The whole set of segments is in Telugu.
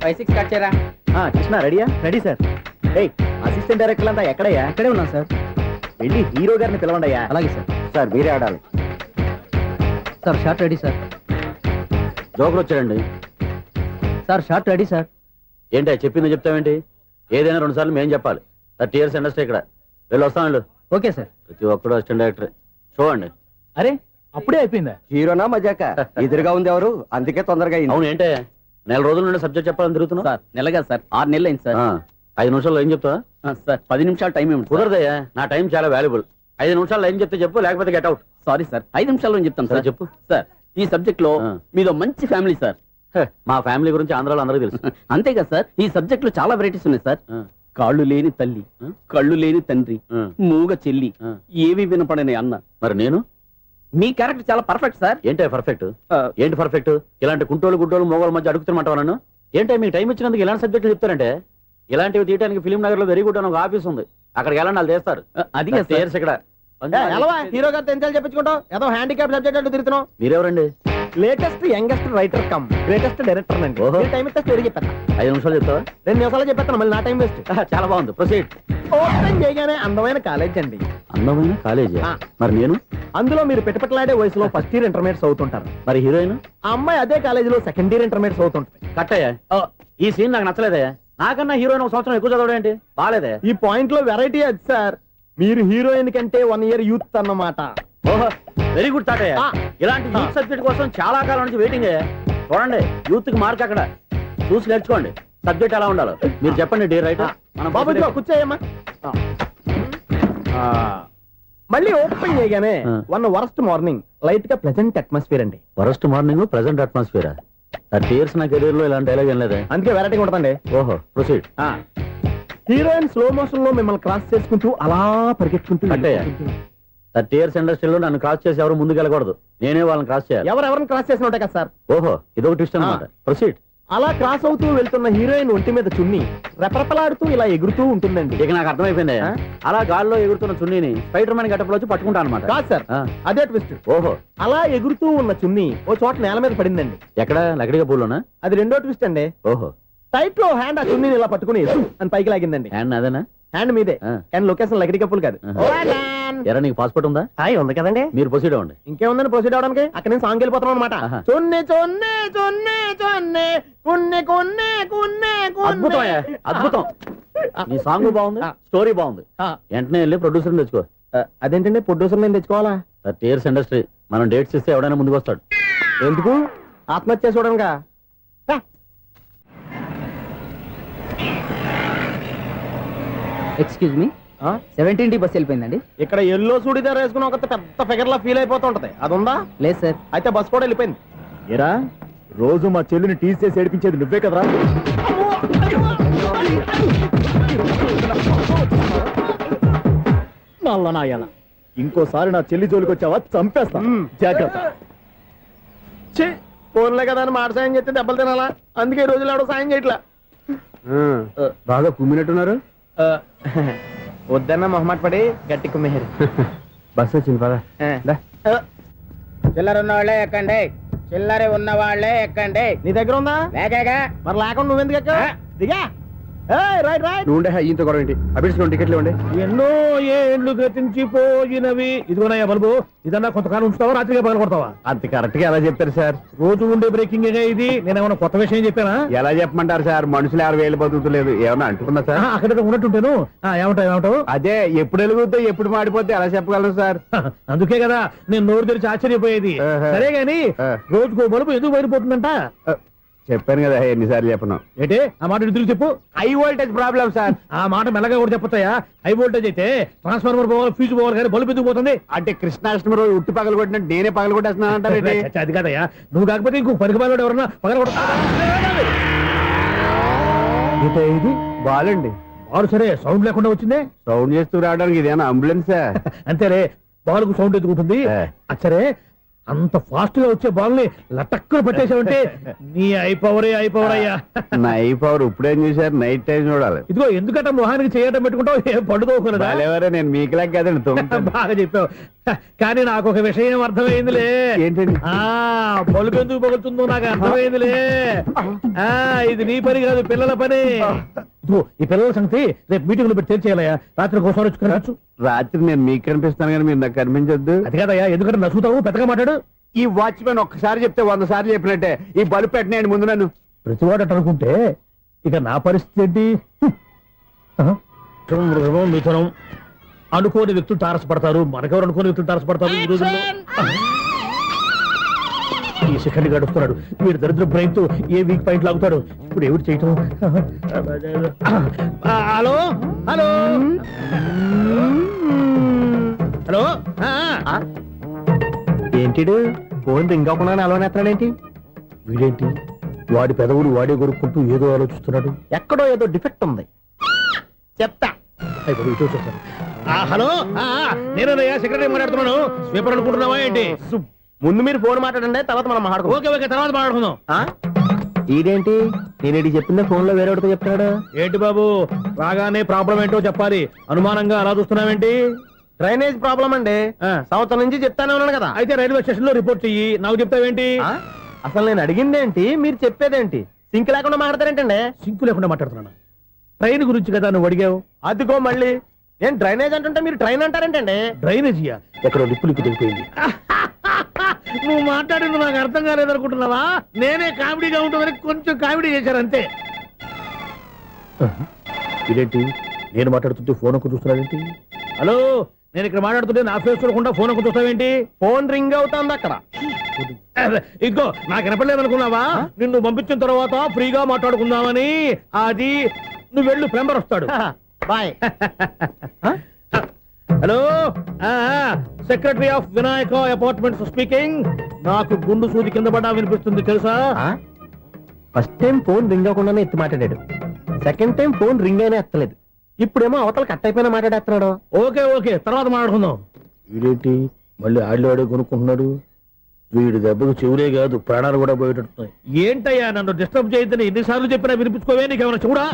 5-6 కట్ చేయరా. కృష్ణ రెడీయా? Ready sir. ఏయ్ అసిస్టెంట్ డైరెక్టర్ అంతా ఎక్కడయ్యా? ఇక్కడే ఉన్నాం సార్. వెళ్ళి హీరో గారిని పిలవండి అయ్యా. అలాగే సార్. సార్ మీరే ఆడాలి. Sir short ready sir. జోకులు వచ్చాడండి. Sir short ready sir. ఏంటి చెప్పింది చెప్తావేంటి? ఏదైనా 2 సార్లు మేం చెప్పాలి. 30 years ఇండస్ట్రీ ఇక్కడ. వెళ్ళి వస్తాం వెళ్ళు. Okay sir. ప్రతి ఒక్కడు అసిస్టెంట్ డైరెక్టర్. చూడండి. అరే అప్పుడే అయిపోయిందా? హీరోనా మజాక? ఎదురుగా ఉంది ఎవరు, అందుకే తొందరగా అయింది. అవును ఏంటే 4 రోజుల నుండి సబ్జెక్ట్ చెప్పాలని తిరుగుతున్నా? సార్ నెలగా సార్ 6 నెలలు అయింది సార్. 5 నిమిషాల్లో ఏం చెప్తా? సార్ 10 నిమిషాలు టైం ఏమిటి? కుదరదయ్యా, నా టైం చాలా వాల్యుబుల్. 5 నిమిషాల్లో ఏం చెప్తే చెప్పు, లేకపోతే గెట్ అవుట్. సారీ సార్, 5 నిమిషాల్లో చెప్తాను సార్. చెప్పు. సార్ ఈ సబ్జెక్ట్ లో మీదో మంచి ఫ్యామిలీ సార్. మా ఫ్యామిలీ గురించి ఆంధ్రాలో అందరికీ తెలుసు. అంతే కదా సార్, ఈ సబ్జెక్ట్ లో చాలా వెరైటీస్ ఉన్నాయి సార్. కాళ్ళు లేని తల్లి, కళ్ళు లేని తండ్రి, మూగ చెల్లి, ఏవి వినపడని అన్న. మరి నేను? మీ క్యారెక్టర్ చాలా పర్ఫెక్ట్ సార్. ఏంటే పర్ఫెక్ట్? ఏంటి పర్ఫెక్ట్? ఇలాంటి కుంటోలు గుడ్డోలు మోగోల మధ్య అడుగుతున్నమాట నన్ను. ఏంటంటే మీకు టైం ఇచ్చినందుకు ఇలాంటి సబ్జెక్టులు చెప్తారంటే? ఇలాంటివి తీయడానికి ఫిలిం నగర్ లో వెరీ గుడ్ అని ఒక ఆఫీస్ ఉంది, అక్కడికి వెళ్ళండి, వాళ్ళు చేస్తారు. అది ఇక్కడ హీరో గారితో ఎంత చెప్పించుకుంటాం? ఏదో హ్యాండిక్యాప్ సబ్జెక్ట్ అంటూ తిరుగుతున్నాం. మీరెవరండి? Latest youngest writer cum greatest director అండి. టైం ఇస్తే స్టోరీ చెప్పాను. 5 నిమిషాలు చెప్తావా? 2 నిమిషాలు చెప్పేస్తాను, మళ్ళీ నా టైం వేస్ట్. చాలా బాగుంది, ప్రొసీడ్. ఓపెన్ చేయగానే అందమైన కాలేజ్ అండి. అందమైన కాలేజీ? మరి నేను? అందులో మీరు పెట్టుపట్లాడే వయసులో ఫస్ట్ ఇయర్ ఇంటర్మీడియట్స్ అవుతుంటారు. మరి హీరోయిన్? ఆ అమ్మాయి అదే కాలేజీలో సెకండ్ ఇయర్ ఇంటర్మీడియట్స్ అవుతుంటది. కట్టయ్యా, ఈ సీన్ నాకు నచ్చలేదయ్యా. నాకన్నా హీరోయిన్ 1 సంవత్సరం ఎక్కువ చదవడం ఏంటి? బాగాలేదే. ఈ పాయింట్ లో వెరైటీ అది సార్, మీరు హీరోయిన్ కంటే 1 year యూత్ అన్నమాట. ఓహో, వెరీ గుడ్ థాట్ అయ్యా. ఇలాంటి యూత్ సబ్జెక్ట్ కోసం చాలా కాలం నుంచి వెయిటింగ్ అయ్యా. చూడండి, యూత్ కి మార్క్ అక్కడ చూసి నేర్చుకోండి. సబ్జెక్ట్ ఎలా ఉండాలో మీరు చెప్పండి డియర్ రైటర్. మనం బాబు కూర్చోయమ్మా. మళ్ళీ ఓపెన్ చేయగానే వరస్ట్ మార్నింగ్, లైట్ గా ప్లెజెంట్ అట్మాస్ఫియర్ అండి. Worst morning, present atmosphere. 30 years నా కెరీర్ లో ఇలాంటి డైలాగ్ ఏం లేదే. అందుకే వెరైటీ ఉంటుందండి. ఓహో, ప్రొసీడ్. హీరోయిన్ స్లో మోషన్ లో మిమ్మల్ని క్రాస్ చేసుకుంటూ అలా పరిగెట్టుకుంటూ 30 years ఇండస్ట్రీలో నన్ను క్రాస్ చేసి ఎవరు ముందుకు వెళ్ళకూడదు, నేనే వాళ్ళని క్రాస్ చేయాలి. ఎవరెవరిని క్రాస్ చేసిన ఉంటాయి కదా సార్. ఓహో, ఇదొక ట్విస్ట్ అన్నమాట. ప్రొసీడ్. అలా క్రాస్ అవుతూ వెళ్తున్న హీరోయిన్ ఒంటి మీద చున్ని రెపరెపలాడుతూ ఇలా ఎగురుతూ ఉంటుందండి. ఇక నాకు అర్థమైపోయింది. అలా గాల్లో ఎగురుతున్న చున్నీని స్పైడర్ మ్యాన్ గట్టపులో వచ్చి పట్టుకుంటా అనమాట. కాదు సార్, అదే ట్విస్ట్. ఓహో, అలా ఎగురుతూ ఉన్న చున్ని ఓ చోట నేల మీద పడిందండి. ఎక్కడ? లకడిగా పూలోనా? అది రెండో ట్విస్ట్ అండి. ఓహో, టైట్ లో హ్యాండ్ ఆ చున్నీని ఇలా పట్టుకుని అని పైకి లాగిందండి. హ్యాండ్ అదేనా? హ్యాండ్ మీదే, కానీ లొకేషన్ లకడి కప్పులు కాదు. ఎరా, నీకు పాస్పోర్ట్ ఉందా? ఉంది కదండి. మీరు ప్రొసీడ్ అవ్వండి. ఇంకేముందని ప్రొసీడ్ అవడానికి? అక్కడ నేను సాంగ్ వెళ్ళిపోతాను అనమాట. చొన్నే చొన్నే చొన్నే చొన్నే కున్నే కున్నే కున్నే. అద్భుతం, అద్భుతం. నీ సాంగ్ బాగుంది, స్టోరీ బాగుంది. వెంటనే వెళ్ళి ప్రొడ్యూసర్ తెచ్చుకో. అదేంటండి ప్రొడ్యూసర్ నేను తెచ్చుకోవాలా? 30 years ఇండస్ట్రీ, మనం డేట్స్ ఇస్తే ఎవడైనా ముందుకు వస్తాడు. ఎందుకు? ఆత్మహత్య చూడనుగా. Excuse me, 17D bus వెళ్ళిపోయిందండి. ఇక్కడ ఎల్లో చూడిదార్ వేసుకుని ఒక పెద్ద ఫిగర్ లా ఫీల్ అయిపోతుంటది, అది ఉందా? లేదు సార్. అయితే బస్ కూడా వెళ్ళిపోయింది. ఏరా, రోజు మా చెల్లిని టీస్ చేసి ఏడిపించేది నువ్వే కదరా? నాయన, ఇంకోసారి నా చెల్లి జోలికి వచ్చావా చంపేస్తా, జాగ్రత్త. ఫోన్లే కదా అని మాట సాయం చేస్తే దెబ్బలు తినాలా? అందుకే ఈ రోజులు ఎవడో సాయం చేయట్లా. బాగా కుమ్మినట్టున్నారు. వద్దన్న మొహమాట పడి గట్టి కుమ్మేరు. బస్ వచ్చింది పద. చిల్లర ఉన్న వాళ్ళే ఎక్కండి, చిల్లర ఉన్న వాళ్ళే ఎక్కండి. నీ దగ్గర ఉందా? లేకగా. మరి లేకుండా నువ్వెందుకు ఎక్క? దిగా. Right right. నువ్వు ఈయంతో గొడవ ఏంటి? అభిడ్స్ టికెట్లు ఇవ్వండి. ఎన్నో ఏళ్ళు గతించిపోయినవి. ఇదిగోనయ్యా బల్బు, ఇదన్నా కొంతకాలం ఉంచుతావా, రాత్రిగా పగల కొడతావా? అంత కరెక్ట్ గా ఎలా చెప్పారు సార్? రోజు ఉండే బ్రేకింగ్ ఇది. నేనేమన్నా కొత్త విషయం చెప్పానా? ఎలా చెప్పమంటారు సార్? మనుషులు 60 వేలు బతుకుతలేదు, ఏమన్నా అంటున్నా సార్? అక్కడ ఉన్నట్టుంటాను. ఏమంటావు? అదే, ఎప్పుడు వెలుగుతో ఎప్పుడు మాడిపోతే ఎలా చెప్పగలరు సార్? అందుకే కదా నేను నోరు తెరిచి ఆశ్చర్యపోయేది. సరే గాని రోజుకో బల్బు ఎందుకు బయటపోతుందంట? చెప్పాను కదా, ఎన్నిసార్లు చెప్పను. ఏంటే ఆ మాట ఎదురు చెప్పు. High voltage problem sir. ఆ మాట మెల్లగా కూడా చెప్పొచ్చాయా? హై వోల్టేజ్ అయితే ట్రాన్స్ఫార్మర్ పోవాలి, ఫ్యూజ్ పోవాలి, కానీ బల్బు ఎందుకు పోతుంది? అంటే కృష్ణాష్టమి రోజు ఉట్టి పగలు కొట్టినట్టు నేనే పగలు కొట్టేస్తున్నానంటారు. అది కాదయ్యా, నువ్వు కాకపోతే ఇంకో పనికి బాగా ఎవరన్నా పగల కొట్ట. ఇది బాలండి. బాలు సరే, సౌండ్ లేకుండా వచ్చిందే. సౌండ్ చేస్తూ రావడానికి ఇదేనా అంబులెన్స్? అంతేలే, బాలుకు సౌండ్ ఎందుకుంటుంది. సరే, అంత ఫాస్ట్ గా వచ్చే బాల్ ని లటక్కున పట్టేసావంటే నీ అయిపోవరే అయిపోవరయ్యా. నైఫ్ అవర్ ఇప్పుడేం చూసారు, నైట్ టైం చూడాలి. ఇదిగో ఎందుకంటే మొహానికి చేయటం పెట్టుకుంటావు, ఏం పడుకోకూడదా? ఎవరే నేను మీకులాగా కదండి. బాగా చెప్పావు. కానీ నాకు ఒక విషయం అర్థమైందిలే. ఏంటండి? బలుపు ఎందుకు పగులుతుందో నాకు అర్థమైందిలే. ఇది నీ పని కాదు, పిల్లల పని. ఇదిగో ఈ పిల్లల సంగతి రేపు మీటింగ్ లో పెట్టి తెలిసేయాలయ్యా. రాత్రి కోసం వచ్చి కనవచ్చు. రాత్రి నేను మీకు కనిపిస్తాను కానీ మీరు నాకు కనిపించొద్దు. అది కాదయ్యా, ఎందుకంటే నచ్చుతావు, పెద్దగా మాట్లాడు. ఈ వాచ్మెన్ ఒక్కసారి చెప్తే 100 సార్లు చెప్పినట్టే. ఈ బల్బు పెట్టినాయండి ముందు నన్ను. ప్రతివాడు అట్ట అనుకుంటే ఇక నా పరిస్థితి ఏంటి? మిథునం అనుకోని వ్యక్తులు తారసపడతారు, మనకెవరు అనుకోని వ్యక్తులు తారసపడతారు ఈ రోజుల్లో. ఈ సెకండ్ గడుపుతున్నాడు వీడు దరిద్ర బ్రెయిన్ తో ఏ వీక్ పాయింట్ లాగుతాడు. ఇప్పుడు ఏమిటి చేయటం? Hello hello hello. ఏంటిడు ఫోన్ రింగ్ అవ్వకుండా అలవనేస్తాడేంటి? వీడేంటి వాడి పెదవులు వాడే కొరుక్కుంటూ ఏదో ఆలోచిస్తున్నాడు. ఎక్కడో ఏదో డిఫెక్ట్ ఉంది, చెప్తా. అయిపోయి ఇటు వచ్చేస్తాను. హలో నేనయ్యా సెక్రటరీ మాట్లాడుతున్నాను. స్వీపర్ అనుకుంటున్నావా ఏంటి? ముందు మీరు ఫోన్ మాట్లాడండి, తర్వాత మనం మాట్లాడుకో. ఓకే ఓకే, తర్వాత మాట్లాడుకుందాం. ఇదేంటి నేను చెప్పిందే ఫోన్ లో వేరే ఒకటి చెప్తాడు. ఏంటి బాబు రాగానే ప్రాబ్లం ఏంటో చెప్పాలి, అనుమానంగా అలా చూస్తున్నావేంటి? డ్రైనేజ్ ప్రాబ్లం అండి. సంవత్సరం నుంచి చెప్తానే ఉన్నాను కదా. అయితే రైల్వే స్టేషన్ లో రిపోర్ట్ చెయ్యి, నాకు చెప్తావేంటి? అసలు నేను అడిగిందేంటి, మీరు చెప్పేదేంటి? సింక్ లేకుండా మాట్లాడతారేంటండి? సింకు లేకుండా మాట్లాడుతున్నాను. ట్రైన్ గురించి కదా నువ్వు అడిగావు. అదిగో మళ్ళీ నేను డ్రైనేజ్ అంటుంటే మీరు ట్రైన్ అంటారేంటండి? డ్రైనేజీయా? ఎక్కడో లిప్పు తెగిపోయింది. నువ్వు మాట్లాడింది నాకు అర్థం కాలేదనుకుంటున్నావా? నేనే కామెడీగా ఉంటుందని కొంచెం కామెడీ చేశారు అంతే. ఇదేంటి నేను మాట్లాడుతుంటే ఫోన్ ఒక్క చూస్తున్నావేంటి? హలో నేను ఇక్కడ మాట్లాడుతుంటే నా ఫేస్ చూడకుండా ఫోన్ ఒక్క చూస్తావేంటి? ఫోన్ రింగ్ అవుతుంది అక్కడ. ఇదిగో నాకు వినపడలేదు అనుకున్నావా? నిన్ను పంపించిన తర్వాత ఫ్రీగా మాట్లాడుకుందామని. అది నువ్వు వెళ్ళు, ప్లంబర్ వస్తాడు. Bye. Hello secretary of Vinayaka apartments speaking. నాకు గుండు సూది కింద పడ్డా వినిపిస్తుంది తెలుసా? ఫస్ట్ టైం ఫోన్ రింగ్ అవ్వకుండానే ఎత్తి మాట్లాడాడు, సెకండ్ టైం ఫోన్ రింగ్ అయినా ఎత్తలేదు, ఇప్పుడేమో అవతల కట్ అయిపోయినా మాట్లాడేస్తున్నాడు. ఓకే ఓకే, తర్వాత మాట్లాడుకుందాం. వీడేంటి మళ్ళీ ఆడిలో ఆడే కొనుక్కుంటున్నాడు? వీడి దెబ్బకు చెవులే కాదు ప్రాణాలు కూడా పోయేటట్టున్నాయి. ఏంటయ్యా నన్ను డిస్టర్బ్ చేయొద్దని ఎన్నిసార్లు చెప్పినా వినిపించుకోవే, నీకేమైనా చూడా?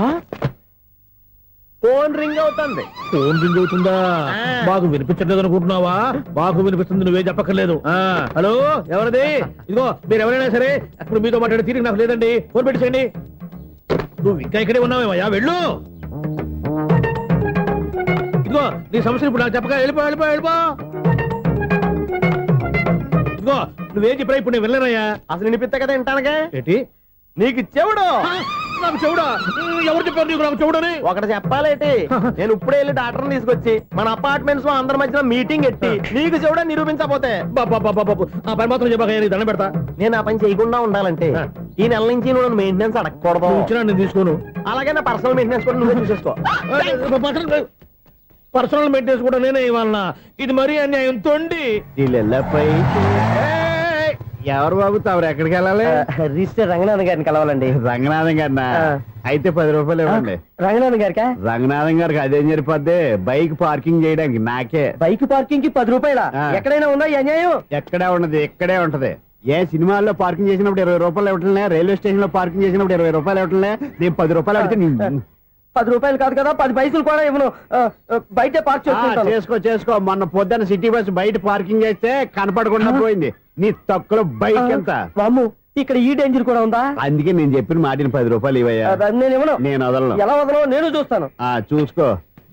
ఫోన్ రింగ్ అవుతుంది. ఫోన్ రింగ్ అవుతుందా? మాకు వినిపించట్లేదు అనుకుంటున్నావా? మాకు వినిపిస్తుంది, నువ్వే చెప్పక్కర్లేదు. హలో ఎవరిది? ఇదిగో మీరు ఎవరైనా సరే ఇప్పుడు మీతో మాట్లాడే తీరిక నాకు లేదండి, ఫోన్ పెట్టేసేయండి. నువ్వు ఇంకా ఇక్కడే ఉన్నావేమయ్యా, వెళ్ళు. ఇదిగో నీ సమస్యలు ఇప్పుడు నాకు చెప్పక వెళ్ళిపో వెళ్ళిపో వెళ్ళిపో. ఇదిగో నువ్వేం చెప్పరా ఇప్పుడు నేను వెళ్ళానయ్యా. అసలు వినిపిస్తా కదా వింటానగా. ఏంటి నీకు చెవుడు? నాకు చెవుడా? ఎవరు చెప్పారు నీకు నాకు చెవుడని? ఒకటి చెప్పాలేటి, నేను ఇప్పుడే వెళ్ళి డాక్టర్ని తీసుకొచ్చి మన అపార్ట్మెంట్స్ లో అందరి మధ్యన మీటింగ్ ఎట్టి నీకు చెవుడా నిరూపించకపోతే బాబు ఆ పని మాత్రం చెప్పక నీ దండం పెడతా. నేను ఆ పని చేయకుండా ఉండాలంటే ఈ నెల నుంచి నువ్వు నన్ను మెయింటెనెన్స్ అడగకూడదు. ఇచ్చినా నేను తీసుకోను. అలాగే నా పర్సనల్ మెయింటెనెన్స్ కూడా నువ్వే చూసేసుకో. పర్సనల్ మెయింటెనెన్స్ కూడా నేనే ఇవ్వాలన్నా? ఇది మరీ అన్యాయం తోండి. ఎవరు బాబు తమరు ఎక్కడికి వెళ్ళాలి? రిజిస్టర్ రంగనాథన్ గారిని కలవాలండి. రంగనాథం గారినా? అయితే 10 రూపాయలు ఇవ్వండి. రంగనాథన్ గారికా? రంగనాథం గారికి అదేం సరిపోద్ది, బైక్ పార్కింగ్ చేయడానికి నాకే. బైక్ పార్కింగ్ కి 10 రూపాయల? ఎక్కడైనా ఉందా ఈ అన్యాయం? ఎక్కడే ఉండదు, ఇక్కడే ఉంటది. ఏ సినిమాల్లో పార్కింగ్ చేసినప్పుడు 20 రూపాయలు ఇవ్వట్లే, రైల్వే స్టేషన్ లో పార్కింగ్ చేసినప్పుడు 20 రూపాయలు ఇవ్వట్లే. నేను 10 రూపాయలు అడిగితే 10 రూపాయలు కాదు కదా, 10 పైసలు కూడా ఇవ్వను. బయట పార్క్ చేసుకుంటాను. చేసుకో. మొన్న పొద్దున్న సిటీ బస్ బయట పార్కింగ్ చేస్తే కనపడకుండా పోయింది. నీ తక్కువ బైక్ ఎంత? వామ్ము, ఇక్కడ ఈ డేంజర్ కూడా ఉందా? అందుకే నేను చెప్పిన మాటిని 10 రూపాయలు ఇవ్వయ్యా. నేను ఇవ్వను. నేను వదలను. ఎలా వదలను నేను చూస్తాను. చూసుకో.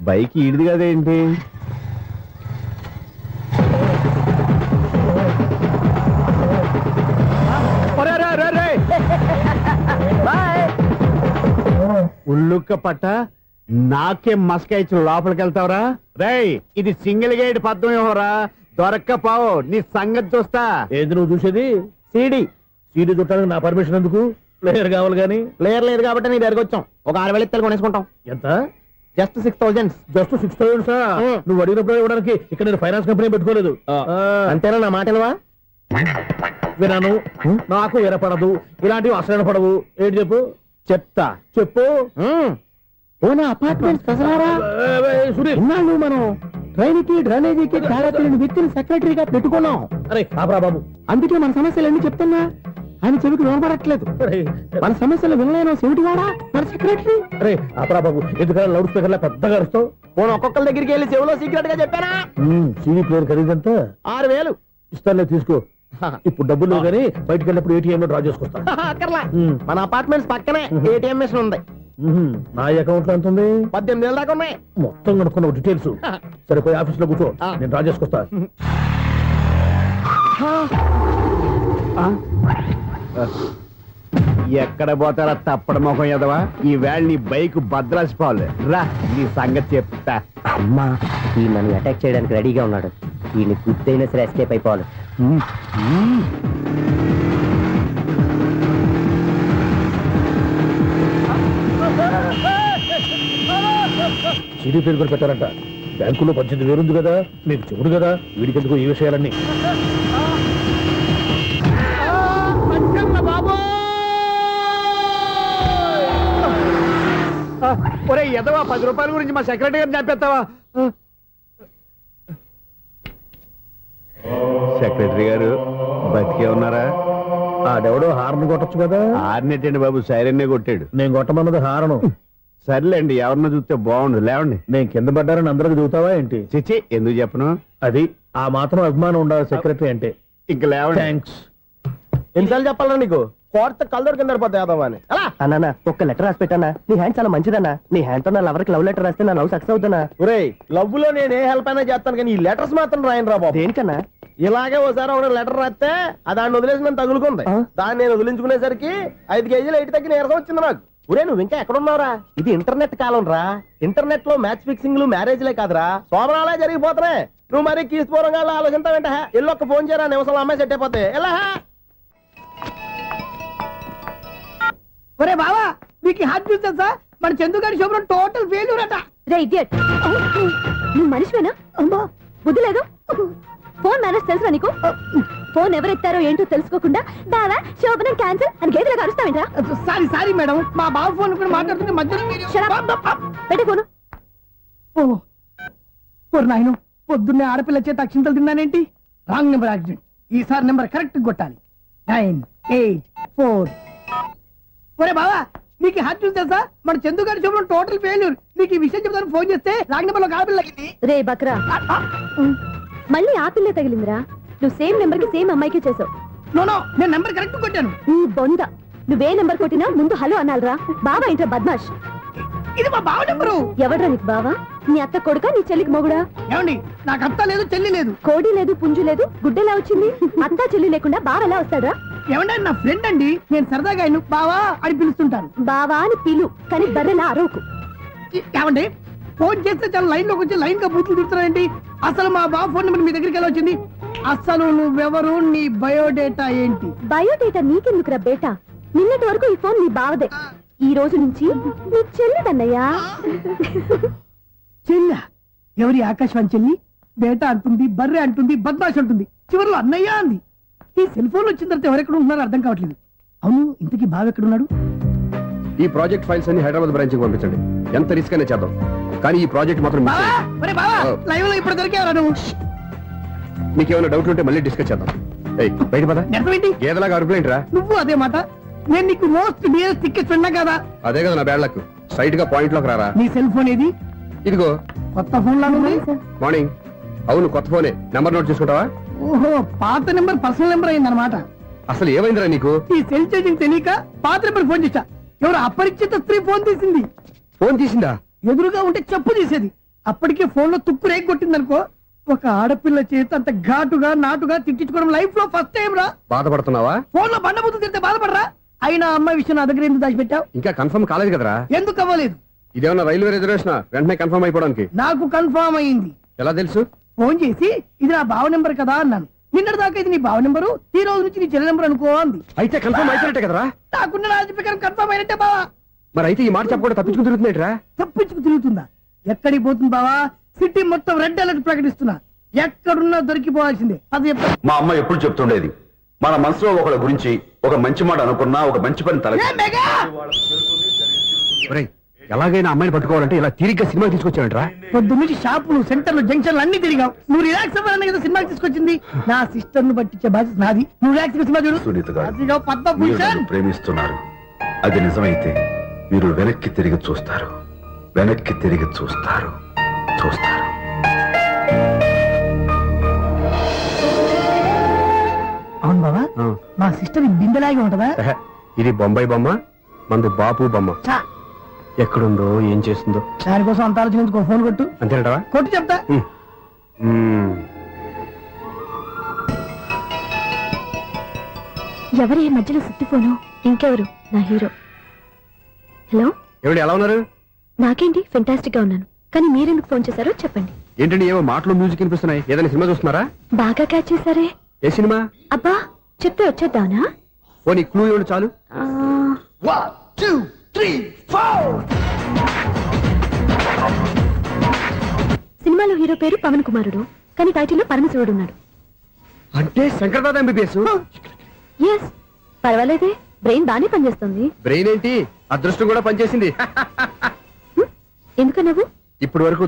బైక్ ఈడిది కదేంటి? ఉల్లుక్క పట్ట నాకే మస్క ఇచ్చిన లోపలికి వెళ్తావరా? రేయ్ ఇది సింగిల్ గేట్ పద్మం ఇవ్వరా, దొరక్కపోవు నీ సంగతి చూస్తా. ఏది నువ్వు చూసేది? సీడీ చుట్టానికి నా పర్మిషన్ ఎందుకు? ప్లేయర్ కావాలి కానీ. ప్లేయర్ లేదు కాబట్టి నీ దగ్గరకు వచ్చాం. ఒక 6,000 ఇత్తలు కొనేసుకుంటాం. ఎంత? జస్ట్ 6,000. Just 6,000 sir? నువ్వు అడిగినప్పుడు ఇవ్వడానికి ఇక్కడ నేను ఫైనాన్స్ కంపెనీ పెట్టుకోలేదు. అంతేనా నా మాటలువా? వినాను, నాకు వినపడదు, ఇలాంటివి అసలు వినపడవు. ఏంటి చెప్పు? చెప్తా. చెప్పు. అపార్ట్మెంట్ సునీల్ మనం ట్రైన్కి డ్రైనేజీకి తేడా తెలియని వ్యక్తిని సెక్రటరీగా పెట్టుకున్నాం. అరే ఆపరా బాబు. అందుకే మన సమస్యలన్నీ చెప్తున్నా ఆయన చెవికి వినపడట్లేదు. అరే మన సమస్యలు వినలేను చెవిటి వాడా మన సెక్రటరీ. అరే ఆపరా బాబు, ఎందుకంటే లౌడ్ స్పీకర్ లా పెద్దగా అరుస్తావు? పోను ఒక్కొక్కరి దగ్గరికి వెళ్ళి చెవిలో సీక్రెట్ గా చెప్పానా? CD player ఖరీదంతా 6,000. ఇస్తానులే, తీసుకో. ఇప్పుడు డబ్బులు లేవు కానీ బయటకు వెళ్ళినప్పుడు ఏటీఎం లో డ్రా చేసుకొస్తా. అక్కర్లా, మన అపార్ట్మెంట్స్ పక్కనే ఏటీఎం మిషన్ ఉంది. నా అకౌంట్ లో ఎంత ఉంది? 18,000 దాకా ఉన్నాయి. మొత్తం కనుక్కున్న డీటెయిల్స్. సరిపోయి ఆఫీస్ లో కూర్చో, నేను డ్రా చేసుకొస్తా. ఎక్కడ పోతారా తప్పడ మొహం ఎదవా? ఈ వేళ నీ బైక్ భద్రాసిపోవాలి. రా నీ సంగతి చెప్తా. అమ్మా ఈ నన్ను అటాక్ చేయడానికి రెడీగా ఉన్నాడు. ఈయన గుర్తైనా సరే ఎస్కేప్ అయిపోవాలి. సీడీ ప్లేయర్ కూడా పెట్టారంట. బ్యాంకులో 18,000 ఉంది కదా, మీకు చెవుడు కదా, వీడికెందుకు ఈ విషయాలన్నీ? ఒరే ఎదవా, 10 రూపాయల గురించి మా సెక్రటరీ గారిని చంపేస్తావా? సెక్రటరీ గారు బతికే ఉన్నారా? ఆడెవడో హార్న్ కొట్టచ్చు కదా. ఆరినట్టండి బాబు, సైరన్నే కొట్టాడు. నేను కొట్టమన్నది హారను. సర్లేండి, ఎవరినో చూస్తే బాగుండు. లేవండి. నేను కింద పడ్డారని అందరికి చూతావా ఏంటి? చిచ్చి, ఎందుకు చెప్పను? అది ఆ మాత్రం అభిమానం ఉండాలి సెక్రటరీ అంటే. ఇంక లేవండి. థ్యాంక్స్. ఎన్నిసార్లు చెప్పాలా నీకు? కోర్త కలర్ కింద పోతాయి. అన్నా ఒక్క లెటర్ రాసి పెట్టానా? నీ హ్యాండ్ చాలా మంచిదన్నా. నీ హ్యాండ్ తో నా లవర్కి లవ్ లెటర్ రాస్తే నా లవ్ సక్సెస్ అవుతానా? ఒరే, లవ్ లో నేను ఏ హెల్ప్ అయినా చేస్తాను, కానీ ఈ లెటర్స్ మాత్రం రాయను రా బాబు. దేనికన్నా? ఇలాగే ఓసారి ఒక లెటర్ రాస్తే ఆ దాన్ని వదిలేసి నన్ను తగులుకుంది. దాన్ని నేను వదిలించుకునేసరికి 5 కేజీలు ఎయిట్ తగ్గి నీరసం వచ్చింది నాకు. ఒరే, నువ్వు ఇంకా ఎక్కడున్నావురా? ఇది ఇంటర్నెట్ కాలం రా. ఇంటర్నెట్ లో మ్యాచ్ ఫిక్సింగ్లు మ్యారేజ్లే కాదురా, సోమరాలే జరిగిపోతున్నాయి. నువ్వు మరి కీస్పూరంగా ఆలోచించావంట. ఎల్లొక్క ఫోన్ చేయరా, నిమిషంలో అమ్మాయి సెట్ అయిపోతే. ఎలా? ఒరే బావా, మీకు హార్ట్ చూస్తా సార్, మన చందుగారి శుభ్రం టోటల్ ఫెయిల్యూర్ అట. రే ఇడియట్, నువ్వు మనిషివేనా? అమ్మా బుద్ధి లేదు. ఫోన్ మేనేజ్ తెలుసా నీకు? ఫోన్ ఎవరెత్తారో ఏంటో తెలుసుకోకుండా బావా శోభనం క్యాన్సిల్ అని గేదెలకు అరుస్తావేంట్రా? సారీ సారీ మేడం, మా బావ ఫోన్ కూడా మాట్లాడుతుంటే మధ్యలో పెట్టే ఫోను. ఓ నాయను, పొద్దున్నే ఆడపిల్ల చేత అక్షింతలు తిన్నానేంటి? Wrong number accident. ఈసారి నెంబర్ కరెక్ట్ కొట్టాలి. 984. ఒరే బావా, మీకు హార్ట్ చూసి తెలుసా? మన చందుగారి శుభ్రం టోటల్ ఫెయిల్యూర్. మీకు ఈ విషయం చెప్తాను ఫోన్ చేస్తే రాంగ్ నెంబర్ లో ఆడపిల్ల తగ్గింది. రే బక్రా, మళ్ళీ ఆ పిల్లే తగిలిందిరా. నువ్వు సేమ్ నెంబర్ కి సేమ్ అమ్మాయికే చేసావు. నో నో, నేను నెంబర్ కరెక్ట్ కొట్టాను. నీ బొంద, నువ్వే నెంబర్ కొట్టినా ముందు హలో అనాలరా. బావా ఏంట్రా బద్మాష్? ఇది మా బావ నెంబరు. ఎవడ్రా నీకు బావా? నీ అత్త కొడుకా, నీ చెల్లికి మొగుడా? ఏమండి, నాకు అత్త లేదు, చెల్లి లేదు. కోడి లేదు, పుంజు లేదు, గుడ్డెలా వచ్చింది? అత్త చెల్లి లేకుండా బావ ఎలా వస్తాడా? ఏమంటే నా ఫ్రెండ్ అండి, నేను సరదాగా ఆయన బావా అని పిలుస్తుంటాను. బావా అని పిలు, కానీ బర్రెలా అరవకు. ఏమండి, ఫోన్ చేస్తే చాలా లైన్ లోకి వచ్చి లైన్ గా బూతులు తిడుతున్నారండి. అసలు మా బావ ఫోన్ నెంబర్ మీ దగ్గరికి ఎలా వచ్చింది? అసలు నువ్వెవరు, నీ బయోడేటా ఏంటి? బయోడేటా నీకెందుకురా బేటా? నిన్నటి వరకు ఈ ఫోన్ నీ బావదే, ఈ రోజు నుంచి నీ చెల్లిదన్నయ్యా. చెల్లి? ఎవరి ఆకాశవాణి చెల్లి? బేటా అంటుంది, బర్రె అంటుంది, బద్మాష్ అంటుంది, చివరిలో అన్నయ్య అంది. ఈ సెల్ ఫోన్ వచ్చిన తర్వాత ఎవరెక్కడ ఉంటున్నారో అర్థం కావట్లేదు. అవును, ఇంతకీ బావ ఎక్కడున్నాడు? ఈ ప్రాజెక్ట్ ఫైల్స్ అన్ని హైదరాబాద్ బ్రాంచ్ కి పంపించండి. ఎంత రిస్క్ అయినా చేద్దాం, కానీ ఈ ప్రాజెక్ట్ మాత్రం miss బావా, చేయొద్దు. ఒరే బావా, లైవ్ లో ఇప్పుడు దొరికేవరా నువ్వు? మీకు ఏమైనా డౌట్ ఉంటే మళ్ళీ డిస్కస్ చేద్దాం. ఏయ్, బయట పద. నిజమేంటి? గేదలాగా అరుపులేంట్రా? నువ్వు అదే మాట. నేను నీకు మోస్ట్ డియరెస్ట్ టికెట్ ఫ్రెండ్ కదా. అదే కదా నా బ్యాడ్ లక్. స్ట్రైట్ గా పాయింట్ లోకి రారా. నీ సెల్ ఫోన్ ఏది? ఇదిగో కొత్త ఫోన్ లాగా ఉంది. మార్నింగ్. అవును, కొత్త ఫోనే. నెంబర్ నోట్ చేసుకుంటావా? ఓహో, పాత నెంబర్ పర్సనల్ నెంబర్ అయిందన్నమాట. అసలు ఏమైందిరా నీకు? ఈ సెల్ చేంజింగ్ తెలియక పాత నెంబర్ ఫోన్ చేశా. ఎవరు అపరిచిత స్త్రీ ఫోన్ తీసింది. ఫోన్ తీసిందా? ఎదురుగా ఉంటే చెప్పు తీసేది. అప్పటికే ఫోన్ లో తుక్కు రేగి కొట్టిందనుకో. ఒక ఆడపిల్ల చేత అంత ఘాటుగా నాటుగా తిట్టించుకోవడం లైఫ్ లో ఫస్ట్ టైం రా. బాధపడుతున్నావా? ఫోన్ లో బండబుద్ధి తిడితే బాధపడరా? అయినా అమ్మాయి విషయం నా దగ్గర ఎందుకు దాచిపెట్టావు? ఇంకా కన్ఫర్మ్ కాలేదు కదరా. ఎందుకు అవ్వలేదు? ఇదేమన్నా రైల్వే రిజర్వేషన్? వెంటనే కన్ఫర్మ్ అయిపోవడానికి. నాకు కన్ఫర్మ్ అయింది. ఎలా తెలుసు? ఫోన్ చేసి ఇది నా బావ నెంబర్ కదా అన్నాను. నిన్నటి దాకా ఇది నీ బావ నెంబరు, ఈ రోజు నుంచి నీ చెల్లి నెంబర్ అనుకో అంది. అయితే కన్ఫర్మ్ అయిపోయినట్టే కదరా. నాకున్న రాజు ప్రకారం కన్ఫర్మ్ అయినట్టే బావా. మరి అయితే ఈ మాట చెప్పకుండా తప్పించుకుని తిరుగుతున్నట్రా? తప్పించుకు తిరుగుతుందా? ఎక్కడికి పోతుంది బావా? సిటీ మొత్తం రెడ్ అలర్ట్ ప్రకటిస్తున్నా. ఎక్కడున్నా దొరికిపోవాల్సిందే. అది చెప్తా. మా అమ్మ ఎప్పుడు చెప్తుండేది, మన మనసులో ఒకళ్ళ గురించి ఒక మంచి మాట అనుకున్నా ఒక మంచి పని తల. A mega! ఒరేయ్, ఎలాగైనా అమ్మాయిని పట్టుకోవాలంటే ఇలా తిరిగ్గా సినిమా తీసుకొచ్చావంటరా? పొద్దు నుంచి షాపులు సెంటర్లు జంక్షన్లు అన్ని తిరిగావు. నువ్వు రిలాక్స్ అవ్వాలని కదా సినిమాకి తీసుకొచ్చింది. నా సిస్టర్ ను పట్టించే బాధ్యత నాది. నువ్వు రిలాక్స్ గా సినిమా చూడు. సునీత గారు, అదిగో మీరు పద్మభూషణ్. నన్ను ప్రేమిస్తున్నారు. అది నిజమైతే మీరు వెనక్కి తిరిగి చూస్తారు. వెనక్కి తిరిగి చూస్తారు. చూస్తారు. అవును బాబా, మా సిస్టర్ బిందెలాగే ఉంటదా? ఎహె, ఇది బొంబాయి బొమ్మ, మంది బాపు బొమ్మ. చా, ఎక్కడుందో ఏం చేస్తుందో దానికోసం అంత ఆలోచించుకో. ఫోన్ కొట్టు. అంతేనంటావా? కొట్టు చెప్తా. ఎవరు ఈ మధ్యలో సుత్తి ఫోను? ఇంకెవరు? నా హీరో. హలో, ఏమిటి ఎలా ఉన్నారు? నాకేంటి ఫెంటాస్టిక్ గా ఉన్నాను, కానీ మీరెందుకు ఫోన్ చేశారో చెప్పండి. ఏంటండి ఏవో మాటలు మ్యూజిక్ వినిపిస్తున్నాయి. ఏదైనా సినిమా చూస్తున్నారా? బాగా క్యాచ్ చేశారే. ఏ సినిమా? అబ్బా, చెప్తే వచ్చేద్దానా? ఓ నీ క్లూ ఇవ్వండి చాలు. ఆ, 1 2 3 4. సినిమాలో హీరో పేరు పవన్ కుమారుడు, కానీ టైటిల్లో పరమశివుడు ఉన్నాడు. అంటే శంకర్దాద ఎంబీబీఎస్. ఎస్, పర్వాలేదే, బ్రెయిన్ బానే పనిచేస్తుంది. బ్రెయిన్ ఏంటి, అదృష్టం కూడా పనిచేసింది. ఎందుకు నువ్వు? ఇప్పటి వరకు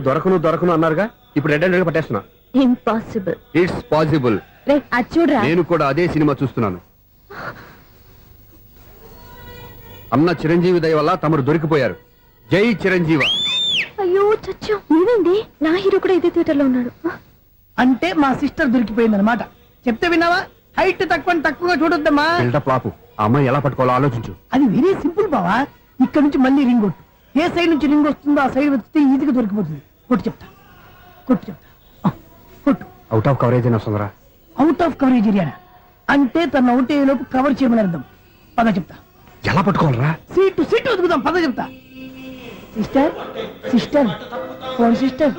దొరకను అన్నారుగా, ఇప్పుడు రెడ్ హ్యాండెడ్ గా పట్టేస్తున్నా. ఇంపాసిబుల్. It's possible. రే, అది చూడరా. నేను కూడా అదే సినిమా చూస్తున్నాను. అన్న చిరంజీవి దయ వల్ల తమరు దొరికిపోయారు. జై చిరంజీవ. అయ్యో చచ్చు, నీవేంటి? నా హీరో కూడా ఇదే థియేటర్ లో ఉన్నాడు. అంటే మా సిస్టర్ దొరికిపోయింది అనమాట. చెప్తే విన్నావా? హైట్ తక్కువగా చూడొద్దమ్మా. బిల్డప్ లాపు. ఆ అమ్మాయి ఎలా పట్టుకోవాలో ఆలోచించు. అది వెరీ సింపుల్ బావా. ఇక్కడ నుంచి మళ్ళీ రింగ్ కొట్టు. ఏ సైడ్ నుంచి రింగ్ వస్తుందో ఆ సైడ్ వస్తే ఈజీగా దొరికిపోతుంది. కొట్టు చెప్తా. ఆ, కొట్టు. అవుట్ ఆఫ్ కవరేజ్ అయినా వస్తుందిరా. అవుట్ ఆఫ్ కవరేజ్ ఏరియా అంటే తన అవుట్ అయ్యే లోపు కవర్ చేయమని అర్థం. పద చెప్తా. ఎలా పట్టుకోవాలరా? సీటు వెతుకుదాం. పద చెప్తా. Sister phone sister.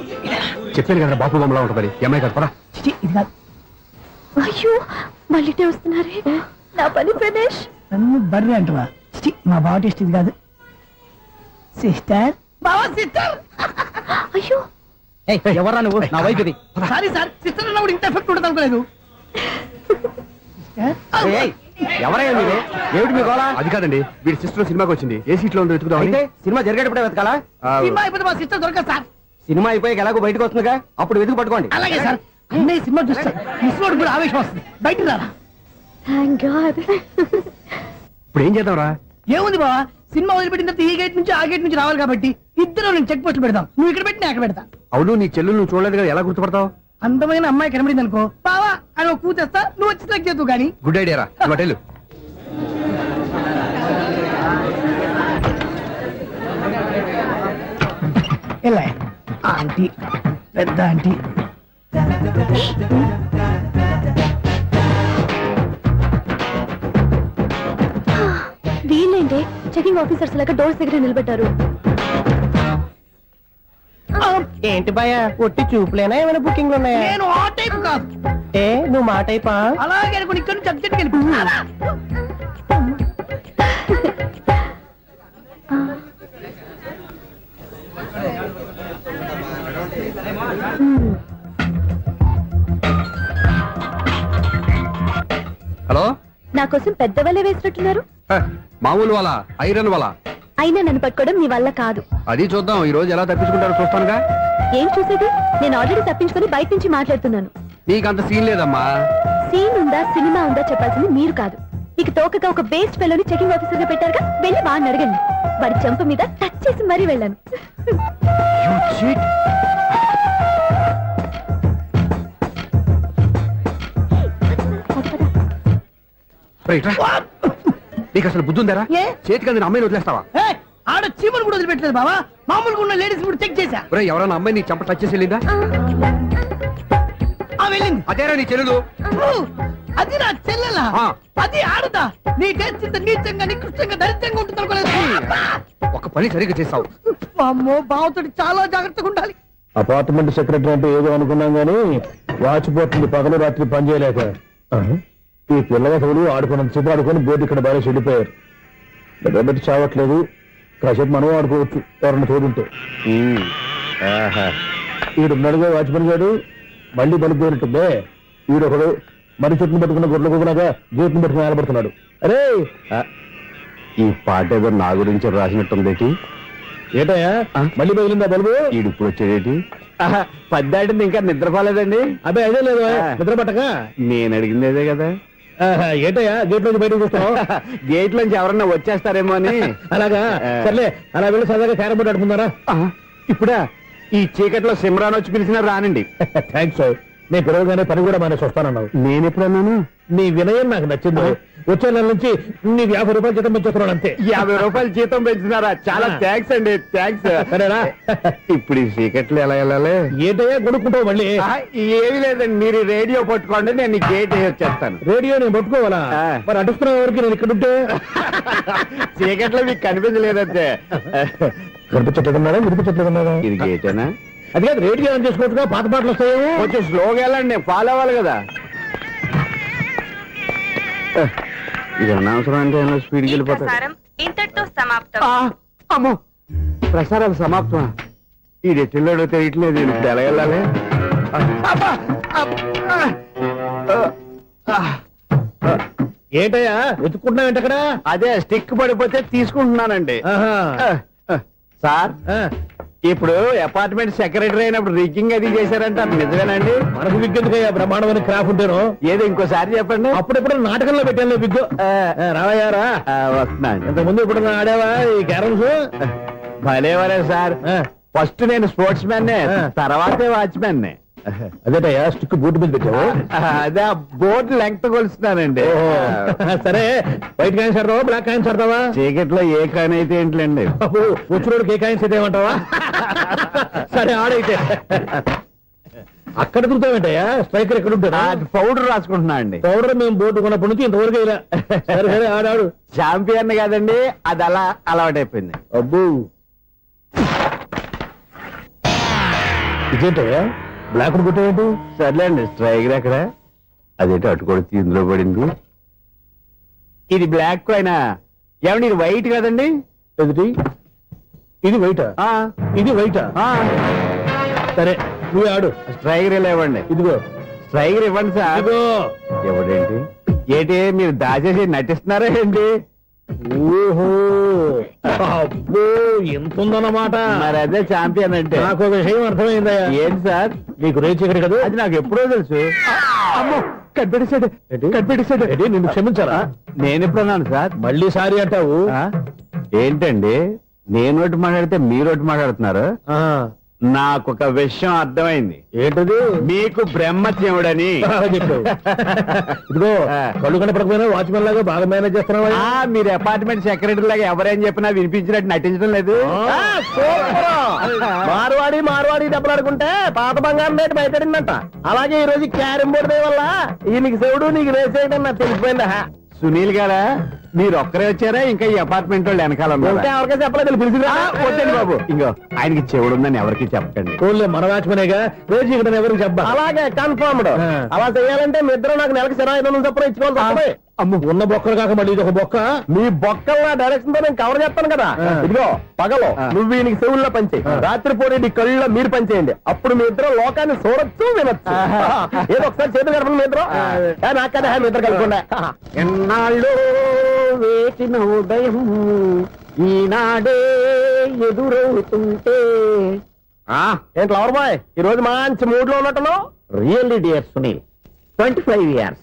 చెప్పాను కదా బాపు బొమ్మలా ఉంటుంది. అమ్మాయి కదా పరా. ఇది కాదు. అయ్యో, మళ్ళీ వస్తున్నారే. నా పని ప్రదేశ్. నన్ను బర్రె అంటవా? మా బావ టేస్ట్ ఇది కాదు. సిస్టర్, బావా సిస్టర్. అయ్యో, ఎవరా నువ్వు? నా వైపు ఇది. సారీ సార్, సిస్టర్ అన్నప్పుడు ఇంత ఎఫెక్ట్ ఉంటుంది అనుకోలేదు. ఎవరయ్యా మీరే? ఏమిటి మీ గోళ? అది కాదండి, వీడి సిస్టర్ సినిమాకి వచ్చింది. ఏ సీట్ లో ఉందో వెతుకుదామని. సినిమా జరిగేటప్పుడే వెతకాలా? సినిమా అయిపోతే మా సిస్టర్ దొరకదు సార్. సినిమా అయిపోయాక ఎలాగో బయటకు వస్తుందిగా, అప్పుడు వెతుకు పట్టుకోండి. అలాగే సార్. అన్నయ్య సినిమా చూస్తారు. మిస్వాడు కూడా ఆవేశం వస్తుంది. బయటికి రారా. Thank God. ఇప్పుడు ఏం చేద్దాంరా? ఏముంది బావా, సినిమా వదిలిపెట్టిన తర్వాత ఈ గేట్ నుంచి ఆ గేట్ నుంచి రావాలి కాబట్టి ఇద్దరు నేను చెక్ పోస్ట్ పెడదాం. నువ్వు ఇక్కడ పెట్టి నేను అక్కడ పెడతా. అవును, నీ చెల్లెలు నువ్వు చూడలేదు కదా, ఎలా గుర్తుపడతావు? అందమైన అమ్మాయి కనబడింది అనుకో, బావా అని ఒక కూతేస్తా, నువ్వు వచ్చి సెలెక్ట్ చేద్దు కానీ. గుడ్ ఐడియా రా. హోటల్ ఎలా ఆంటీ, పెద్ద ఆంటీ. వీళ్ళేంటి చెకింగ్ ఆఫీసర్స్ లాగా డోర్స్ దగ్గర నిలబెట్టారు. ఏంటి భయ ఒట్టి చూపులేనా ఏమైనా బుకింగ్లు ఉన్నాయా? నేను ఆ టైప్ కాదు. ఏ నువ్వు మా టైపా? అలాగే అనుకుని ఇక్కడ నుంచి అర్జెంట్కి వెళ్ళిపో. హలో. నా కోసం పెద్ద వలే వేసినట్టున్నారు. మామూలు వాళ్ళ ఐరన్ వాళ్ళ. అయినా నన్ను పట్టుకోవడం మీ వల్ల కాదు. అది చూద్దాం ఈ రోజు ఎలా తప్పించుకుంటారో చూస్తానుగా. ఏం చూసేది? నేను ఆల్రెడీ తప్పించుకొని బయట నుంచి మాట్లాడుతున్నాను. నీకంత సీన్ లేదమ్మా. సీన్ ఉందా సినిమా ఉందా చెప్పాల్సింది మీరు కాదు. మీకు తోకగా ఒక బేస్ట్ ఫెలోని చెకింగ్ ఆఫీసర్ గా పెట్టారుగా, వెళ్ళి వాడిని అడగండి. వాడి చెంప మీద టచ్ చేసి మరీ వెళ్ళాను. You cheat. రైట్ రా. నీకు అసలు బుద్ధి ఉందారా? ఏ? చేతికి అందిన అమ్మాయిని వదిలేస్తావా? ఏయ్, ఆడ చీమలు కూడా వదిలిపెట్టలేదు బావా. మామూలుగా ఉన్న లేడీస్ కూడా చెక్ చేశా. ఒరేయ్, ఎవరైనా అమ్మాయి నీ చంప టచ్ చేసి వెళ్ళిందా? ఆ వెళ్ళింది. అదేరా నీ చెల్లెలు. ఓ, అది నా చెల్లెలా? ఆ. అది ఆడదా? నీ టేస్ట్ ఇంత నీచంగా నికృష్టంగా దరిద్రంగా ఉంటుంది అనుకోలేదు. ఒక పని సరిగ్గా చేస్తావు. అమ్మో, బావతోటి చాలా జాగ్రత్తగా ఉండాలి. అపార్ట్మెంట్ సెక్రటరీ అంటే ఏదో అనుకున్నాం గానీ వాచిపోతుంది పగలు రాత్రి పని చేయలేక. ఈ పిల్లవసలు ఆడుకున్నంతసేపు ఆడుకొని బోర్డు ఇక్కడ బాగా చెడిపోయారు. నిద్రబెట్టి చావట్లేదు. కాసేపు మనం ఆడుకోవచ్చు ఎవరన్నా తోడుంటే. ఈడున్నాడుగా వాచ్మెన్ గారు, మళ్ళీ బలిపోయినట్టుందే. ఈడొకడు మరి చెట్టును పట్టుకున్న గొడ్ల కుదరగా గేట్ను పట్టుకుని నిలబడుతున్నాడు. అరే, ఈ పాట ఏదో నా గురించి రాసినట్టుంది. ఏటయ్యా మళ్ళీ పగిలిందా బల్బు? ఇప్పుడు వచ్చేదేంటి పద్దాటింది ఇంకా నిద్రపోలేదండి. అబ్బాయి అదే లేదు నిద్ర పట్టక. నేను అడిగింది అదే కదా. ఏటయ్యా గేట్ నుంచి బయటకు చూస్తావు? గేట్ నుంచి ఎవరన్నా వచ్చేస్తారేమో అని. అలాగా సర్లే, అలా వెళ్ళి సరదాగా క్యారం బోర్డు ఆడుకుందారా? ఇప్పుడా ఈ చీకట్లో సిమ్రాన్ వచ్చి పిలిచినా రానండి. థ్యాంక్స్. నేను పిలవగానే పని కూడా మానేసి వస్తానన్నావు. నేను ఎప్పుడన్నాను? నీ వినయం నాకు నచ్చింది. వచ్చే నెల నుంచి నీకు 50 రూపాయలు జీతం పెంచుతున్నాను అంతే. 50 రూపాయలు జీతం పెంచుతున్నారా? చాలా థ్యాంక్స్ అండి, థ్యాంక్స్. సరేనా? ఇప్పుడు ఈ చీకట్లు ఎలా వెళ్ళాలి? ఏంటయ్యా కొనుక్కుంటావు మళ్ళీ? ఏమీ లేదండి, మీరు రేడియో పట్టుకోండి, నేను గేట్ వచ్చేస్తాను. రేడియో నేను పట్టుకోవాలా? మరి అడుస్తున్న వరకు నేను ఇక్కడ ఉంటే చీకట్లో మీకు కనిపించలేదంటే. కనిపించట్లేదన్నారా వినిపించట్లేదన్నారా? ఇది గేటేనా? అది కాదు, రేడియో ఆన్ చేసుకోవచ్చుగా, పాత పాటలు వస్తాయేమో. కొంచెం స్లోగా వెళ్ళండి, నేను ఫాలో అవ్వాలి కదా. ఇది అనవసరం అంటే స్పీడ్కి వెళ్ళిపోతాడు. ఇంతటితో సమాప్తం. అమ్మో, ప్రసారాలు సమాప్తమా? ఈ రెట్టిల్లోడో తెలియట్లేదు, నేను ఇప్పుడు ఎలా వెళ్ళాలి? ఏంటయ్యా వెతుక్కుంటున్నావు ఏంటక్కడ? అదే స్టిక్ పడిపోతే తీసుకుంటున్నానండి. సార్, ఇప్పుడు అపార్ట్మెంట్ సెక్రటరీ అయినప్పుడు రిగ్గింగ్ అది చేశారంటే అది నిజమేనండి? మనకు విగ్గెందుకయ్యా, బ్రహ్మాండమైన క్రాఫ్ ఉంటాను. ఏదో ఇంకోసారి చెప్పండి. అప్పుడెప్పుడు నాటకంలో పెట్టాను విగ్గు. రావయ్యారా? వస్తున్నాను. ఇంతకుముందు ఇప్పుడు ఆడావా ఈ క్యారమ్స్? భలేవరే సార్, ఫస్ట్ నేను స్పోర్ట్స్ మ్యాన్, తర్వాతే వాచ్మెన్. అదేటయ్యా స్టిక్ బూట్ మీద పెట్టావు? అదే బోర్డు లెంగ్త్ కొలుస్తున్నానండి. సరే, వైట్ కాయిన్స్ ఆడతావా బ్లాక్ కాయిన్స్ ఆడతావా? చీకట్లో ఏ కాయిన్ అయితే ఏంటండి? వచ్చినోడికి ఏ కాయిన్స్ అయితే ఏమంటావా? సరే ఆడైతే. అక్కడ దొరుకుతావేంటయ్యా? స్ట్రైకర్ ఎక్కడ ఉంటాడా? పౌడర్ రాసుకుంటున్నా అండి. పౌడర్ మేము బోర్డు కొన్నప్పటి నుంచి ఇంతవరకు ఇలా. సరే సరే ఆడాడు. చాంపియన్ కాదండి, అది అలా అలవాటైపోయింది. అబ్బు, ఇదేంటయ్యా బ్లాక్ కొట్టేంటి? సర్లేండి, స్ట్రైకర్ ఎక్కడ? అదేంటి అటుకొడితే ఇందులో పడింది. ఇది బ్లాక్ అయినా ఏమండి, ఇది వైట్ కదండి? ఎదుటి ఇది వైటా? ఇది వైటా? సరే నువ్వు ఆడు. స్ట్రైకర్ ఇలా ఇవ్వండి. ఇదిగో స్ట్రైకర్ ఇవ్వండి సార్. ఇదిగో. ఎవడేంటి ఏంటి మీరు దాచేసి నటిస్తున్నారా ఏంటి? ఓహో, అబ్బో ఎంత ఉందన్నమాట. మరి అదే చాంపియన్ అంటే. నాకు ఒక విషయం అర్థమైందయ్యా. ఏంటి సార్? నీకు రేచి ఇక్కడ కదా? అది నాకు ఎప్పుడో తెలుసు. అమ్మో, కనిపెట్టేశాడు, కనిపెట్టేశాడు. నిన్ను క్షమించాలా? నేను ఎప్పుడన్నాను సార్? మళ్ళీ సారీ అంటావు? ఏంటండి, నేను ఒకటి మాట్లాడితే మీరు ఒకటి మాట్లాడుతున్నారు. నాకు ఒక విషయం అర్థమైంది. ఏంటది? మీకు బ్రహ్మత్యముడని చెప్పావు. ఇదిగో కళ్ళు కనపడకపోయినా వాచ్మెన్ లాగా బాగా మేనేజ్ చేస్తున్నావా? మీరు అపార్ట్మెంట్ సెక్రటరీ లాగా ఎవరేం చెప్పినా వినిపించినట్టు నటించడం లేదు. మార్వాడి దెబ్బలాడుకుంటే పాత బంగారం రేటు బయటడిందంట. అలాగే ఈ రోజు క్యారం బోర్డు వల్ల ఈయనకి శివుడు నీకు రేసేయడం నాకు తెలిసిపోయిందా? సునీల్ గారా, మీరు ఒక్కరే వచ్చారా? ఇంకా ఈ అపార్ట్మెంట్ వాళ్ళు వెనకాల ఉన్నారా? ఎవరికీ చెప్పలేదు, పిలిచిరా. వద్దండి బాబు, ఇంకో ఆయనకి చెవుడుందని ఎవరికి చెప్పకండి. ఫోన్లే మన వాచ్మెనేగా, రేచి ఇక్కడ ఎవరికి చెప్పా. అలాగే కన్ఫర్మ్డ్. అలా చేయాలంటే మీ ఇద్దరు నాకు నెలకు 2500 చొప్పున ఇచ్చుకోవాలి. అమ్మ, ఉన్న బొక్కలు కాక మళ్ళీ ఇది ఒక బొక్క. మీ బొక్కల డైరెక్షన్ తో నేను కవర్ చేస్తాను కదా. ఇదిగో పగలో నువ్వు ఈయనకి చెవుల్లో పనిచేయి, రాత్రిపూట నీ కళ్ళలో మీరు పనిచేయండి. అప్పుడు మీ ఇద్దరు లోకాన్ని చూడొచ్చు, వినొచ్చు. ఏదో ఒకసారి చేతులు కలపండి మీ ఇద్దరు. నాకదే మీ ఇద్దరు కలపకుండా. ఎన్నాళ్ళు వేసిన ఉదయం ఈనాడే ఎదురవుతుంటే. ఏంటి లవర్ బాయ్, ఈ రోజు మంచి మూడ్ లో ఉన్నట్టున్నావు? రియల్లీ డియర్ సునీల్, 25 years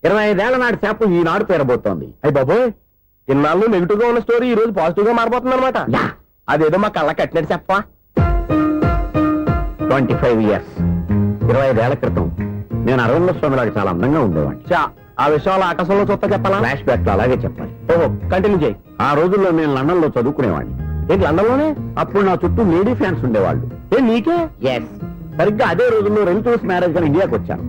25 ఏళ్ల నాటి చేప ఈనాడు పేరబోతోంది. అయ్యి బాబోయ్, ఇన్నాళ్ళు నెగిటివ్ గా ఉన్న స్టోరీ ఈ రోజు పాజిటివ్ గా మారిపోతుంది అనమాట. అదేదో మా కళ్ళ కట్టినట్టు చెప్పా. 25 years 25 ఏళ్ల క్రితం నేను అరవింద స్వామిలాగా చాలా అందంగా ఉండేవాడిని. ఆ విషయాలు ఆకాశంలో చూస్తా చెప్పాలా? ఫ్లాష్ బ్యాక్ లో అలాగే చెప్పాలి. ఓహో, కంటిన్యూ చేయి. ఆ రోజుల్లో నేను లండన్ లో చదువుకునేవాడిని. ఏంటి లండన్ లోనే? అప్పుడు నా చుట్టూ లేడీ ఫ్యాన్స్ ఉండేవాళ్ళు. నీకే? ఎస్, సరిగ్గా అదే రోజుల్లో రిలేటివ్స్ మ్యారేజ్ గా ఇండియాకి వచ్చాను.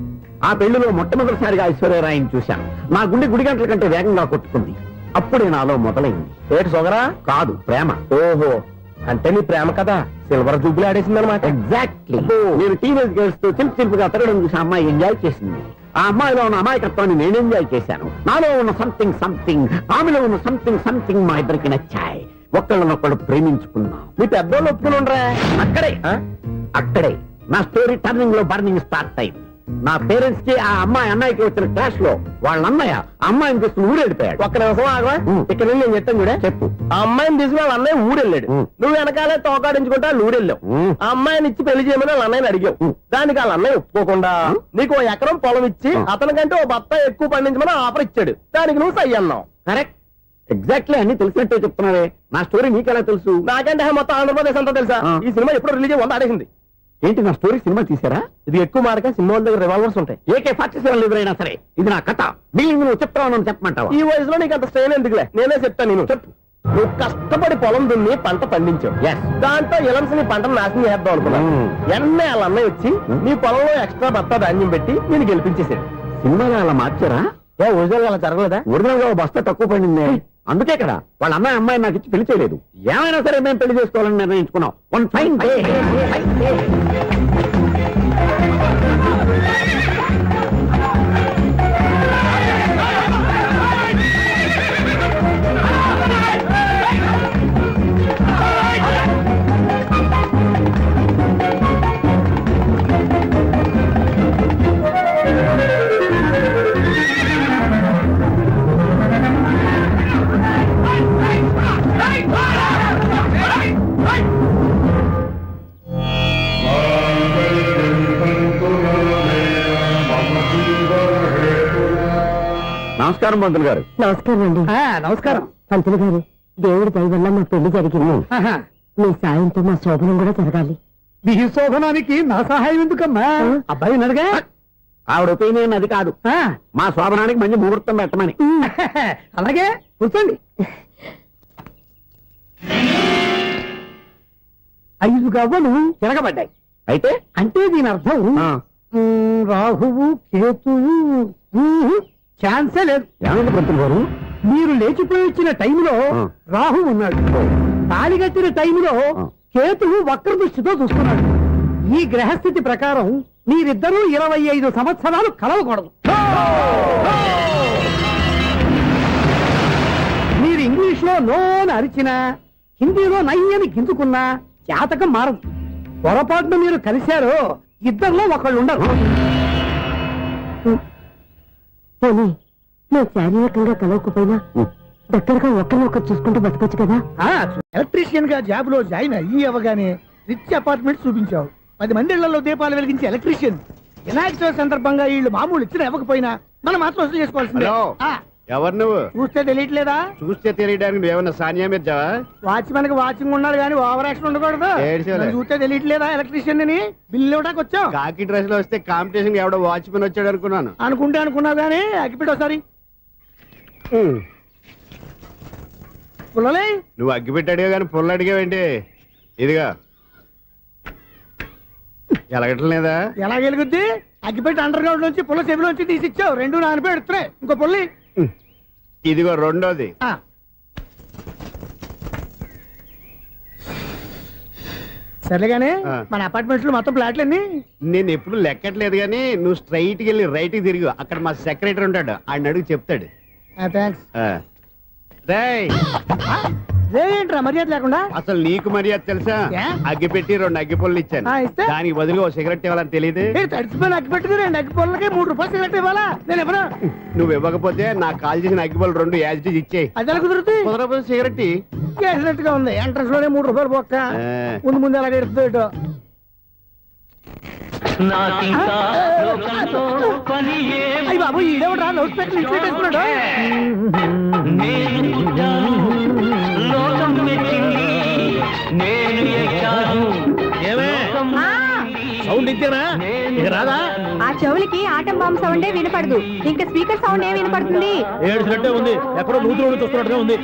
ఆ పెళ్లిలో మొట్టమొదటిసారిగా ఐశ్వర్యరాయని చూశాను. నా గుండె గుడి గంటల కంటే వేగంగా కొట్టుకుంది. అప్పుడే నాలో మొదలైంది. ఏటి సొగరా? కాదు, ప్రేమ. ఓహో, అంటే నీ ప్రేమ కదా సిల్వర్ జూబ్లీ ఆడేసింది అనమాట. ఎగ్జాక్ట్లీ. నేను టీనేజ్ గర్ల్స్ తో చిలుపుగా తిరగడం చూసి అమ్మాయి ఎంజాయ్ చేసింది. ఆ అమ్మాయిలో ఉన్న అమాయకత్వాన్ని నేను ఎంజాయ్ చేశాను. నాలో ఉన్న సంథింగ్ ఆమెలో ఉన్న సంథింగ్ మా ఇద్దరికి నచ్చాయి. ఒక్కళ్ళనొక్కడు ప్రేమించుకున్నాం. మీ పెద్దోళ్ళు ఒప్పుకుని ఉండరా? అక్కడే నా స్టోరీ టర్నింగ్ లో బర్నింగ్ స్టార్ట్ అయింది. నా పేరెంట్స్ కి ఆ అమ్మాయి అన్నయ్యకి వచ్చిన క్లాష్ లో వాళ్ళ అన్నయ్య ఆ అమ్మాయిని తీసుకుని ఊరు వెళ్ళిపోయాడు. ఒక్క నిమిషం ఆగవా? ఇక్కడ నుండి నేను చెప్తాను కూడా. చెప్పు. ఆ అమ్మాయిని తీసుకుని వాళ్ళ అన్నయ్య ఊరెళ్ళాడు. నువ్వు వెనకాలే తోకాడించుకుంటా వాళ్ళు ఊరెళ్ళావు. ఆ అమ్మాయిని ఇచ్చి పెళ్లి చేయమని వాళ్ళ అన్నయ్యని అడిగావు. దానికి వాళ్ళ అన్నయ్య ఒప్పుకోకుండా నీకు 1 ఎకరం పొలం ఇచ్చి అతనికంటే 1 బత్త ఎక్కువ పండించమని ఆఫర్ ఇచ్చాడు. దానికి నువ్వు సై అన్నావు. కరెక్ట్, ఎగ్జాక్ట్లీ అన్ని తెలిసినట్టే చెప్తున్నావే. నా స్టోరీ నీకెలా తెలుసు? నాకంటే మొత్తం ఆంధ్రప్రదేశ్ అంతా తెలుసా? ఈ సినిమా ఎప్పుడు రిలీజ్ 100 ఆడేసింది. ఏంటి నా స్టోరీ సినిమా తీసారా? ఇది ఎక్కువ మార్క సినిమా వాళ్ళ దగ్గర రివాల్వర్స్ ఉంటాయి. AK-47 ఎదురైనా సరే ఇది నా కథ. బిల్డింగ్ నువ్వు చెప్తావు చెప్పమంటావా? ఈ వయసులో నీకు అంత స్ట్రెయిన్ ఎందుకులే, నేనే చెప్తాను. నేను చెప్పు. నువ్వు కష్టపడి పొలం దున్ని పంట పండించావు. దాంతో ఇలమ్స్ నీ పంటను నాశనం చేద్దాం అనుకున్నావు. ఎన్నే వాళ్ళ అన్నయ్య వచ్చి నీ పొలంలో ఎక్స్ట్రా బత్తా ధాన్యం పెట్టి నేను గెలిపించేసాడు. సినిమాలో అలా మార్చారా? ఒరిజినల్ అలా జరగలేదా? ఒరిజినల్ గా బస్తా తక్కువ పడింది. అందుకే కదా వాళ్ళ అమ్మాయి నాకు ఇచ్చి పెళ్లి చేయలేదు. ఏమైనా సరే మేము పెళ్లి చేసుకోవాలని నిర్ణయించుకున్నాం. One fine day. నమస్కారం పంతులు గారు. నమస్కారం అండి. నమస్కారం పంతులు గారు, దేవుడి దయ వల్ల మా పెళ్లి జరిగింది. మీ సాయంతో మా శోభనం కూడా జరగాలి. మీ శోభనానికి నా సహాయం ఎందుకమ్మా? అబ్బాయి ఉన్నాడుగా. ఆవిడ ఒపీనియన్ అది కాదు. మా శోభనానికి మంచి ముహూర్తం పెట్టమని. అలాగే కూర్చోండి. 5 గవ్వలు తిరగబడ్డాయి. అయితే అంటే దీని అర్థం రాహువు కేతువు ఛాన్సే లేదు. ఏమైంది పంతులు గారు? మీరు లేచిపోయి వచ్చిన టైంలో రాహు ఉన్నాడు. తాళి కట్టిన టైంలో కేతువు వక్ర దృష్టితో చూస్తున్నాడు. ఈ గ్రహస్థితి ప్రకారం మీరిద్దరూ 25 సంవత్సరాలు కలవకూడదు. మీరు ఇంగ్లీష్ లో నోని అరిచినా, హిందీలో నయ్యని గింజుకున్నా జాతకం మారదు. పొరపాటున మీరు కలిశారో ఇద్దరిలో ఒకళ్ళు ఉండరు. పోనీ మేము శారీరకంగా కలవకపోయినా దగ్గరగా ఒకరినొకరు చూసుకుంటూ బతకొచ్చు కదా. ఎలక్ట్రీషియన్ గా జాబ్ లో జాయిన్ అయ్యి అవగానే రిచ్ అపార్ట్మెంట్ చూపించావు. 10 మంది ఇళ్లలో దీపాలు వెలిగించే ఎలక్ట్రీషియన్. వినాయక చవితి సందర్భంగా వీళ్ళు మామూలు ఇచ్చిన ఇవ్వకపోయినా మనం మాత్రం వసూలు చేసుకోవాల్సిందే. ఎవరు నువ్వు? చూస్తే తెలియట్లేదా? చూస్తే తెలియడానికి నువ్వేమన్నా సానియా మీర్జావా? వాచ్మెన్ కి వాచింగ్ ఉండాలి కానీ ఓవర్ యాక్షన్ ఉండకూడదు. నన్ను చూస్తే తెలియట్లేదా ఎలక్ట్రీషియన్ అని? బిల్లు ఇవ్వడానికి వచ్చాం. కాకి డ్రెస్ లో వస్తే కాంపిటీషన్ ఎవడో వాచ్మెన్ వచ్చాడు అనుకున్నాను. అనుకున్నావు కానీ అగ్గిపెట్టి ఒకసారి. పుల్లలే నువ్వు అగ్గి పెట్టాడుగా కానీ పుల్ల అడిగావేంటి? ఇదిగా ఎలగట్లేదా? ఎలా వెలుగుద్ది? అగ్గిపెట్టి అండర్ గ్రౌండ్ నుంచి పుల్ల చెవిలోంచి తీసిచ్చావు. 2 నానిపోయి ఎడుతున్నాయి. ఇంకో పుల్లి. ఇదిగో రెండోది. సర్లేగానే మన అపార్ట్మెంట్స్ లో మొత్తం ఫ్లాట్లు అన్ని నేను ఎప్పుడు లెక్కట్లేదు కానీ నువ్వు స్ట్రైట్ కి వెళ్ళి రైట్ కి తిరిగి అక్కడ మా సెక్రటరీ ఉంటాడు. ఆయన అడుగు చెప్తాడు. థ్యాంక్స్. రేయ్, ఏంట్రా మర్యాద లేకుండా? అసలు నీకు మర్యాద తెలుసా? అగ్గి పెట్టి 2 అగ్గి పుల్లలు ఇచ్చాను. ఇస్తే దానికి బదులుగా 1 సిగరెట్ ఇవ్వాలని తెలియదు. తడిచిపోయిన అగ్గి పెట్టుకుని 2 అగ్గి పుల్లలకి 3 రూపాయలు సిగరెట్ ఇవ్వాలా? నేను ఎవరు? నువ్వు ఇవ్వకపోతే నాకు కాల్ చేసిన అగ్గి పుల్లలు 2 యాజిటీస్ ఇచ్చేయి. అది ఎలా కుదురుతుంది? కుదరపోతే సిగరెట్ చేసినట్టుగా ఉంది. ఎంట్రన్స్ లోనే 3 రూపాయలు పోక్క. ముందు ఎలా ఎడుతుంది ఇటు. అయ్యి బాబు ఈడేవడా లౌడ్ స్పీకర్ ఇంట్లో పెట్టేసుకున్నాడు. సౌండ్ ఇంతేనా? ఇక రాదా? ఆ చెవులకి ఆటం బాంబు సౌండే వినపడదు. ఇంకా స్పీకర్ సౌండ్ ఏ వినపడుతుంది? ఏడుసినట్టే ఉంది. ఎక్కడో నూతులు చూస్తున్నట్టుగా ఉంది.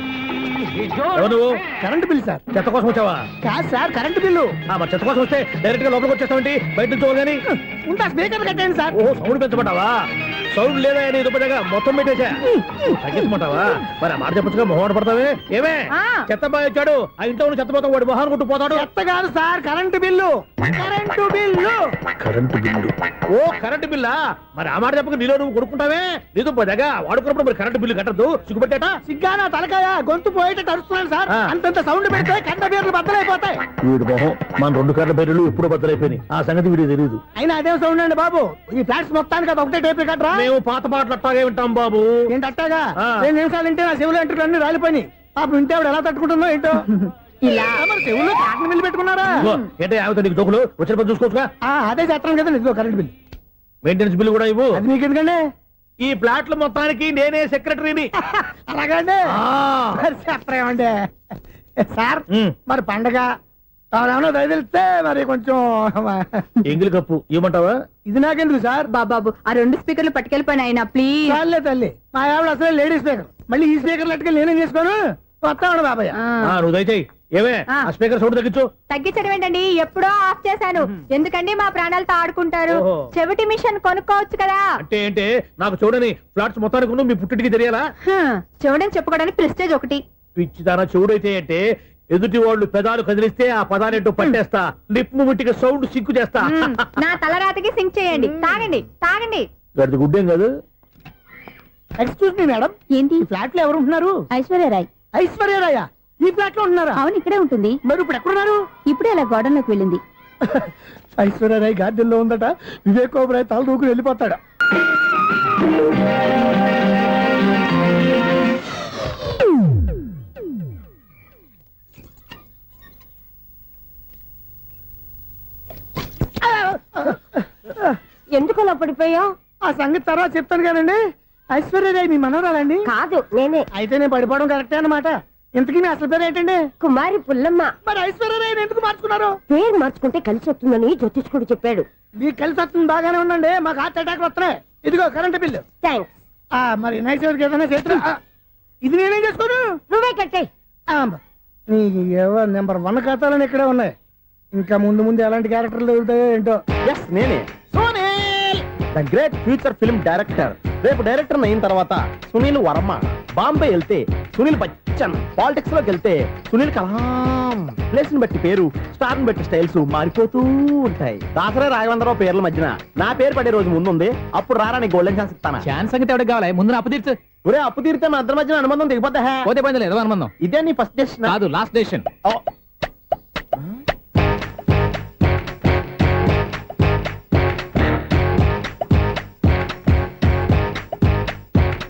ఎవరు నువ్వు? Current bill sir. చెత్త కోసం వచ్చావా? కాదు సార్, కరెంట్ బిల్లు. మరి చెత్త కోసం వస్తే డైరెక్ట్ గా లోపలికి వచ్చేస్తావేంటి? బయట నుంచి కానీ ఉంటా స్పీకర్ కట్టండి సార్. ఓ సౌండ్ పెంచమంటావా? సౌండ్ లేదా నీ దుబ్బగా మొత్తం పెట్టేసా. తగ్గించమంటావా? మరి ఆ మాట చెప్పచ్చుగా మొహమాట పడతావే. ఏమే చెత్త బాగా ఇచ్చాడు. ఆ ఇంట్లో ఉన్న చెత్త పోతాం వాడు మొహాన్ని కొట్టు పోతాడు. చెత్త కాదు sir, current bill. Current bill. ఓ కరెంటు బిల్లా? మరి ఆ మాట చెప్పక నీలో నువ్వు కొడుకుంటావే. నీ దుబ్బగా వాడుకున్నప్పుడు మరి కరెంటు బిల్లు కట్టద్దు. సిగ్గుపెట్టేట సిగ్గానా తలకాయ గొంతు పోయేటట్టు అరుస్తున్నాను సార్. అంతంత సౌండ్ పెడితే కంట బీర్లు బద్దలైపోతాయి. వీడి మొహం మన 2 కర్ర బెర్రెలు ఎప్పుడు బద్దలైపోయినాయి. ఆ సంగతి వీడికి తెలియదు. అయినా అదే అదేం సౌండ్ అండి బాబు ఈ ఫ్లాట్స్ మొత్తానికి అది ఒకటే టైప్ కట్టరా మేము పాత పాటలు అట్టాగే వింటాం బాబు. ఏంటి అట్టాగా ఆ. 2 నిమిషాలు వింటే నా చెవులు ఎంటర్ అన్ని రాలిపోయి పాపం వింటే ఆవిడ ఎలా తట్టుకుంటుందో ఏంటో ఇలా మరి చెవుల్లో కాటన్ బిల్లు పెట్టుకున్నారా ఇదిగో, ఏంటే ఆమెతో నీకు దోకులు వచ్చిన పని చూసుకోవచ్చుగా. అదే చేస్తాను కదా ఇదిగో కరెంట్ బిల్ మెయింటెనెన్స్ బిల్ కూడా ఇవ్వు. అది మీకు ఎందుకండి ఈ ప్లాట్ల మొత్తానికి నేనే సెక్రటరీని. అలాగండి మరి చెప్పరేమండి సార్ ఉమ్. మరి పండగ ఏమన్నా దయదలిస్తే మరి కొంచెం ఎంగిలి కప్పు ఇవ్వమంటావా? ఇది నాకెందుకు సార్ బాబాబు ఆ 2 స్పీకర్లు పట్టుకెళ్ళిపోయిన ఆయన ప్లీజ్. చాలే తల్లి మా ఆవిడ అసలే లేడీ స్పీకర్ మళ్ళీ ఈ స్పీకర్ లెట్టుకెళ్ళి నేనేం చేసుకోను వస్తాడు బాబాయ్ నువ్వు దయచేయి. ఏమే ఆ స్పీకర్ సౌండ్ తగ్గించు. తగ్గించడం ఏంటండి, ఎప్పుడో ఆఫ్ చేశాను. ఎందుకండి మా ప్రాణాలతో ఆడుకుంటారు? ఓహో. చెవిటి మిషన్ కొనుక్కోవచ్చు కదా. అంటే ఏంటే నాకు చూడని ఫ్లాట్స్ మొత్తానికి ఉన్న మీ పుట్టింటికి తెలియాలా? చెవిడని చెప్పుకోవడానికి ప్రెస్టేజ్ ఒకటి. పిచ్చిదానా చెవుడైతే అంటే ఎదుటి వాళ్ళు పెదాలు కదిలిస్తే ఆ పదాలేంటో పట్టేస్తా. లిప్ ముట్టికి సౌండ్ సిక్కు చేస్తా. నా తలరాతకి సింక్ చేయండి. తాగండి తాగండి. గడిది గుడ్డేం కాదు. ఎక్స్క్యూజ్ మీ మేడం ఏంటి? ఈ ఫ్లాట్ లో ఎవరు ఉంటున్నారు? ఐశ్వర్యరాయ్. ఐశ్వర్యరాయ ఈ ఫ్లాట్ లో ఉంటున్నారా? అవును, ఇక్కడే ఉంటుంది. మరి ఇప్పుడు ఎక్కడున్నారు? ఇప్పుడే అలా గోడంలోకి వెళ్ళింది. ఐశ్వర్యరాయ్ గార్డెన్ లో ఉందట. వివేక్ ఓబరాయ్ తల దూకుని వెళ్ళిపోతాడు. ఎందుకు అలా పడిపోయావు? ఆ సంగతి తర్వాత చెప్తాను కానండి. ఐశ్వర్యరాయ్ మీ మనవరాలండి? కాదు, నేనే. అయితే నేను పడిపోవడం కరెక్టే అన్నమాట. ఇంతకీ మీ అసలు పేరు ఏంటండి? కుమారి పుల్లమ్మ. మరి ఐశ్వర్యరాయ్ ఎందుకు మార్చుకున్నారు? పేరు మార్చుకుంటే కలిసి వస్తుందని జ్యోతిష్కుడు చెప్పాడు. మీకు కలిసి వస్తుంది బాగానే ఉండండి. మాకు హార్ట్ అటాక్ వస్తున్నాయి. ఇదిగో కరెంట్ బిల్లు. థ్యాంక్స్. మరి నైట్ ఎవరికి ఏదైనా చేతులు ఇది నేనేం చేసుకోను. నువ్వే కట్టే. నీకు ఎవరు నెంబర్ 1 ఖాతాలని ఇక్కడే ఉన్నాయి. ఇంకా ముందు ముందు ఎలాంటి క్యారెక్టర్లు దొరుకుతాయో ఏంటో. ఎస్ నేనే the great future film director. రేపు డైరెక్టర్ అయిన తర్వాత సునీల్ వర్మ. బాంబే వెళ్తే సునీల్ బచ్చన్. పాలిటిక్స్ లోకి వెళ్తే సునీల్ కలాం. ప్లేస్ ని బట్టి పేరు, స్టార్ ని బట్టి స్టైల్స్ మారిపోతూ ఉంటాయి. దాసరే రాఘవేంద్రరావు పేర్ల మధ్యన నా పేరు పడే రోజు ముందుంది. అప్పుడు రారా నీ గోల్డెన్ ఛాన్స్ ఇస్తాను. ఛాన్స్ సంగతి ఎవరికి కావాలి? ముందు అప్పు తీర్చు. ఒరే అప్పు తీరితే మన ఇద్దరి మధ్యన అనుబంధం దిగిపోతా. పోతే పోయింది లేదు అనుబంధం. ఇదే నీ ఫస్ట్ డెస్టినేషన్ కాదు, లాస్ట్ డెసిషన్.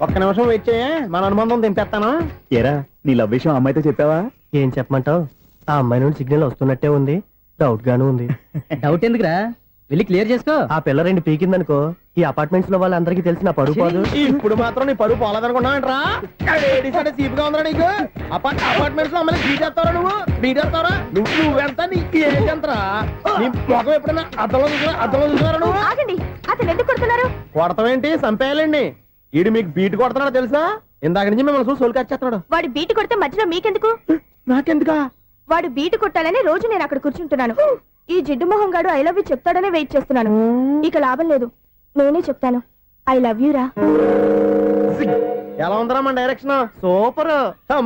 ఒక్క నిమిషం వెయిట్ చేయ, మన అనుబంధం దింపేస్తాను. ఏరా నీ లవ్ విషయం అమ్మాయితో చెప్పావా? ఏం చెప్పమంటావు? ఆ అమ్మాయి నుండి సిగ్నల్ వస్తున్నట్టే ఉంది. డౌట్ గాను ఉంది. డౌట్ ఎందుకురా, వెళ్ళి క్లియర్ చేసుకో. ఆ పిల్ల 2 పీకిందనుకో ఈ అపార్ట్మెంట్స్ లో వాళ్ళందరికీ తెలిసిన పరుగు పోదు. ఇప్పుడు మాత్రం నీ పరువు పోలేదనుకున్నావేంట్రా? సీపుగా ఉందా నీకు? అపార్ట్మెంట్స్ లో అమ్మని బీటేస్తారా? బీటేస్తారా? నువ్వెంత నీకు ఏంటంతరా? నీ ముఖం ఎప్పుడైనా అద్దంలో చూసారా నువ్వు? ఆగండి, అతను ఎందుకు కొడుతున్నారు? కొడతావేంటి? చంపేయాలండి. ఈడు మీకు బీట్ కొడుతున్నాడు తెలుసా? ఇందాక నుంచి మిమ్మల్ని చూసి సోలు కచ్చేస్తున్నాడు. వాడు బీటు కొడితే మధ్యలో మీకెందుకు? నాకెందుకా? వాడు బీటు కొట్టాలని రోజు నేను అక్కడ కూర్చుంటున్నాను. ఈ జిడ్డు మొహం గాడు ఐ లవ్ యూ చెప్తాడనే వెయిట్ చేస్తున్నాను. ఇక లాభం లేదు, నేనే చెప్తాను. ఐ లవ్ యూ రా. ఎలా ఉందరా మన డైరెక్షన్? సూపర్.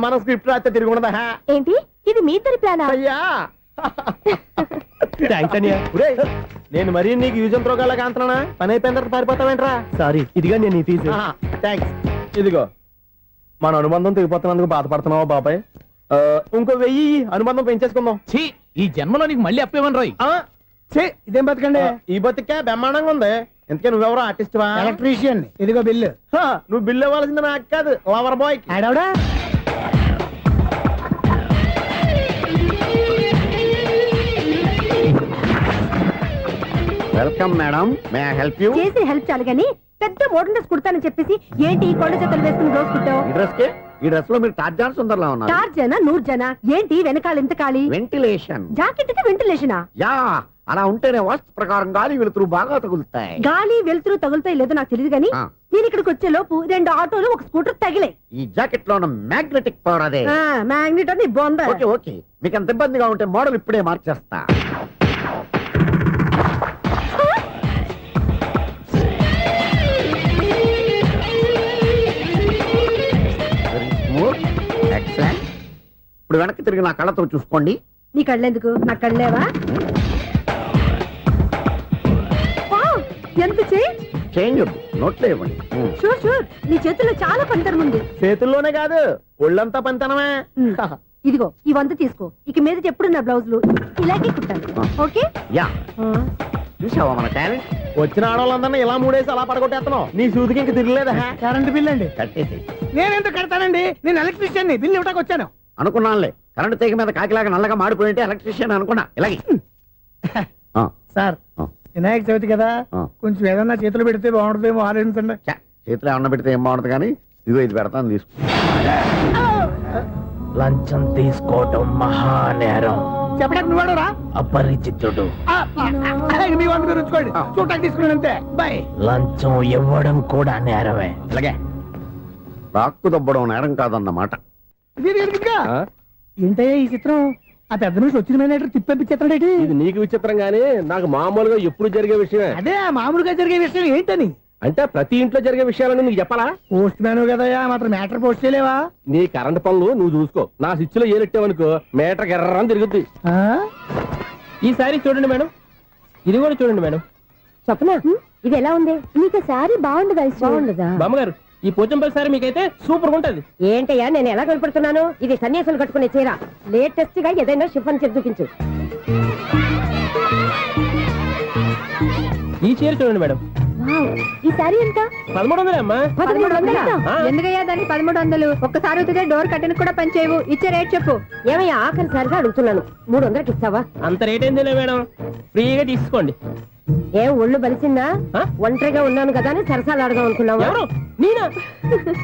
మన స్క్రిప్ట్ రాస్తే తిరిగి ఉండదా? ఏంటి ఇది మీ ఇద్దరి ప్లానా? అయ్యా థ్యాంక్స్ అనియా. ఒరేయ్, నేను మరీ నీకు యూజ్ అంత రోగాలకు అంటున్నా. పని అయిపోయిన తర్వాత పారిపోతావేంట్రా? సారీ, ఇదిగా నేను ఈ ఫీజు. థ్యాంక్స్. ఇదిగో మన అనుబంధం తెగిపోతున్నందుకు బాధపడుతున్నావా బాబాయ్? ఇంకో 1000 అనుబంధం పెంచేసుకుందాం. ఛీ, ఈ జన్మలో నీకు మళ్ళీ అప్పేమని రాయి. ఇదేం బతకండి. ఈ బతికే బ్రహ్మాండంగా ఉంది. ఎందుకే నువ్వెవరో ఆర్టిస్ట్ వా? ఎలక్ట్రీషియన్. ఇదిగో బిల్లు. నువ్వు బిల్లు ఇవ్వాల్సింది నాకు కాదు, లవర్ బాయ్. ఆడవడా welcome madam, may I help you? చేసి హెల్ప్ చాలు గాని పెద్ద మోడల్ డ్రెస్ కుడతానని చెప్పేసి ఏంటి కొండ జతలు వేసుకుని రోజు కుట్టావు? ఈ డ్రెస్ కి ఈ డ్రెస్ లో మీరు టార్జాన్ సుందర్లా ఉన్నారు. 4 జన 100 జన ఏంటి వెనకాల ఎంత ఖాళీ? వెంటిలేషన్. జాకెట్ కి వెంటిలేషనా? యా, అలా ఉంటేనే వాస్తు ప్రకారం గాలి వెలుతురు బాగా తగులుతాయి. గాలి వెలుతురు తగులుతాయి లేదో నాకు తెలియదు గాని నేను ఇక్కడికి వచ్చే లోపు 2 ఆటోలు 1 స్కూటర్ తగిలాయి. ఈ జాకెట్ లో ఉన్న మ్యాగ్నెటిక్ పవర్ అదే. మ్యాగ్నెట్ అని బొంద. ఓకే ఓకే, మీకు అంత ఇబ్బందిగా ఉంటే మోడల్ ఇప్పుడే మార్చేస్తా. ఎక్సలెంట్. ఇప్పుడు వెనక్కి తిరిగి నా కళ్ళతో చూసుకోండి. నీ కళ్ళెందుకు? నా కళ్ళేవా? వావ్, ఎంత చేంజ్. చేంజ్ వద్దు, నోట్లో ఇవ్వండి. షూర్ షూర్, నీ చేతుల్లో చాలా పంతరం ఉంది. చేతుల్లోనే కాదు ఒళ్ళంతా పంతనమే. ఇదిగో ఈ 100 తీసుకో. ఇక మీద ఎప్పుడు నా బ్లౌజులు ఇలాగే కుట్టాను. ఓకే? యా. చూసావా మన టాలెంట్? వచ్చిన ఆడవాళ్ళందరినీ ఇలా మూడేసి అలా పడగొట్టేస్తున్నావు. నీ సూదికి ఇంక తిరగలేదా? కరెంట్ బిల్ అండి. కట్టేసి నేనెందుకు కడతానండి? నేను ఎలక్ట్రీషియన్ ని, బిల్లు ఇవ్వడానికి వచ్చాను. అనుకున్నానులే, కరెంట్ తీగ మీద కాకిలాగా నల్లగా మాడిపోయింటే ఎలక్ట్రీషియన్ అనుకున్నా. ఇలాగే ఆ, సార్ ఆ, వినాయక చవితి కదా, ఆ. కొంచెం ఏదన్నా చేతులు పెడితే బాగుంటుందేమో ఆలోచించండి. ఛ, చేతిలో అన్న పెడితే ఏం బాగుంటుంది కానీ ఇదిగో ఇది పెడతాను తీసుకో. లంచం తీసుకోవటం మహానేరం. చెప్పడానికి నువ్వాడురా? అపరిచితుడు. మీ వంద మీరు ఉంచుకోండి, చూడటానికి తీసుకున్నాను అంతే. బాయ్. లంచం ఇవ్వడం కూడా నేరమే. ఇలాగే రాక్కు దబ్బడం నేరం కాదన్నమాట. ఏంటయ్యా ఈ చిత్రం? ఆ పెద్ద నుంచి వచ్చిన మేనేటర్ తిప్పించేస్తాడేటి? ఇది నీకు విచిత్రం గానీ నాకు మామూలుగా ఎప్పుడు జరిగే విషయమే. అదే మామూలుగా జరిగే విషయం ఏంటని? అంటే ప్రతి ఇంట్లో జరిగే విషయాలని నీకు చెప్పాలా? పోస్ట్ మ్యాన్ కదయ్యా, మాత్రం మ్యాటర్ పోస్ట్ చేయలేవా? నీ కరెంట్ పనులు నువ్వు చూసుకో. నా స్విచ్ లో ఏలెట్టావనుకో మీటర్ ఎర్రని తిరుగుద్ది. ఆ? ఈసారి చూడండి మేడం, ఇది కూడా చూడండి మేడం. చెప్పనా ఇది ఎలా ఉంది? నీకు సారీ బాగుండదా? బాగుండదా? బామ్మగారు, ఈ పోచంపల్లి సారీ మీకైతే సూపర్ ఉంటది. ఏంటయ్యా నేను ఎలా కనపడుతున్నాను? ఇది సన్యాసులు కట్టుకునే చీర. లేటెస్ట్ గా ఏదైనా షిఫన్ చేసి చూపించు. ఈ చీర చూడండి మేడం. ఈ సారీ ఎంత? 1300 అమ్మా. 1300? ఎందుకయ్యా దానికి 1300? ఒక్కసారి అవుతుందే డోర్ కట్టెను కూడా పనిచేయవు. ఇచ్చే రేట్ చెప్పు. ఏమయ్యా ఆఖరిసారిగా అడుగుతున్నాను, 300కి ఇస్తావా? అంత రేట్ ఏందిలే మేడం, ఫ్రీగా తీసుకోండి. ఏం ఒళ్ళు బలిసిందా? ఆ? ఒంటరిగా ఉన్నాను కదా అని సరసాలు అడగా అనుకున్నావా? ఎవరు? నేనా?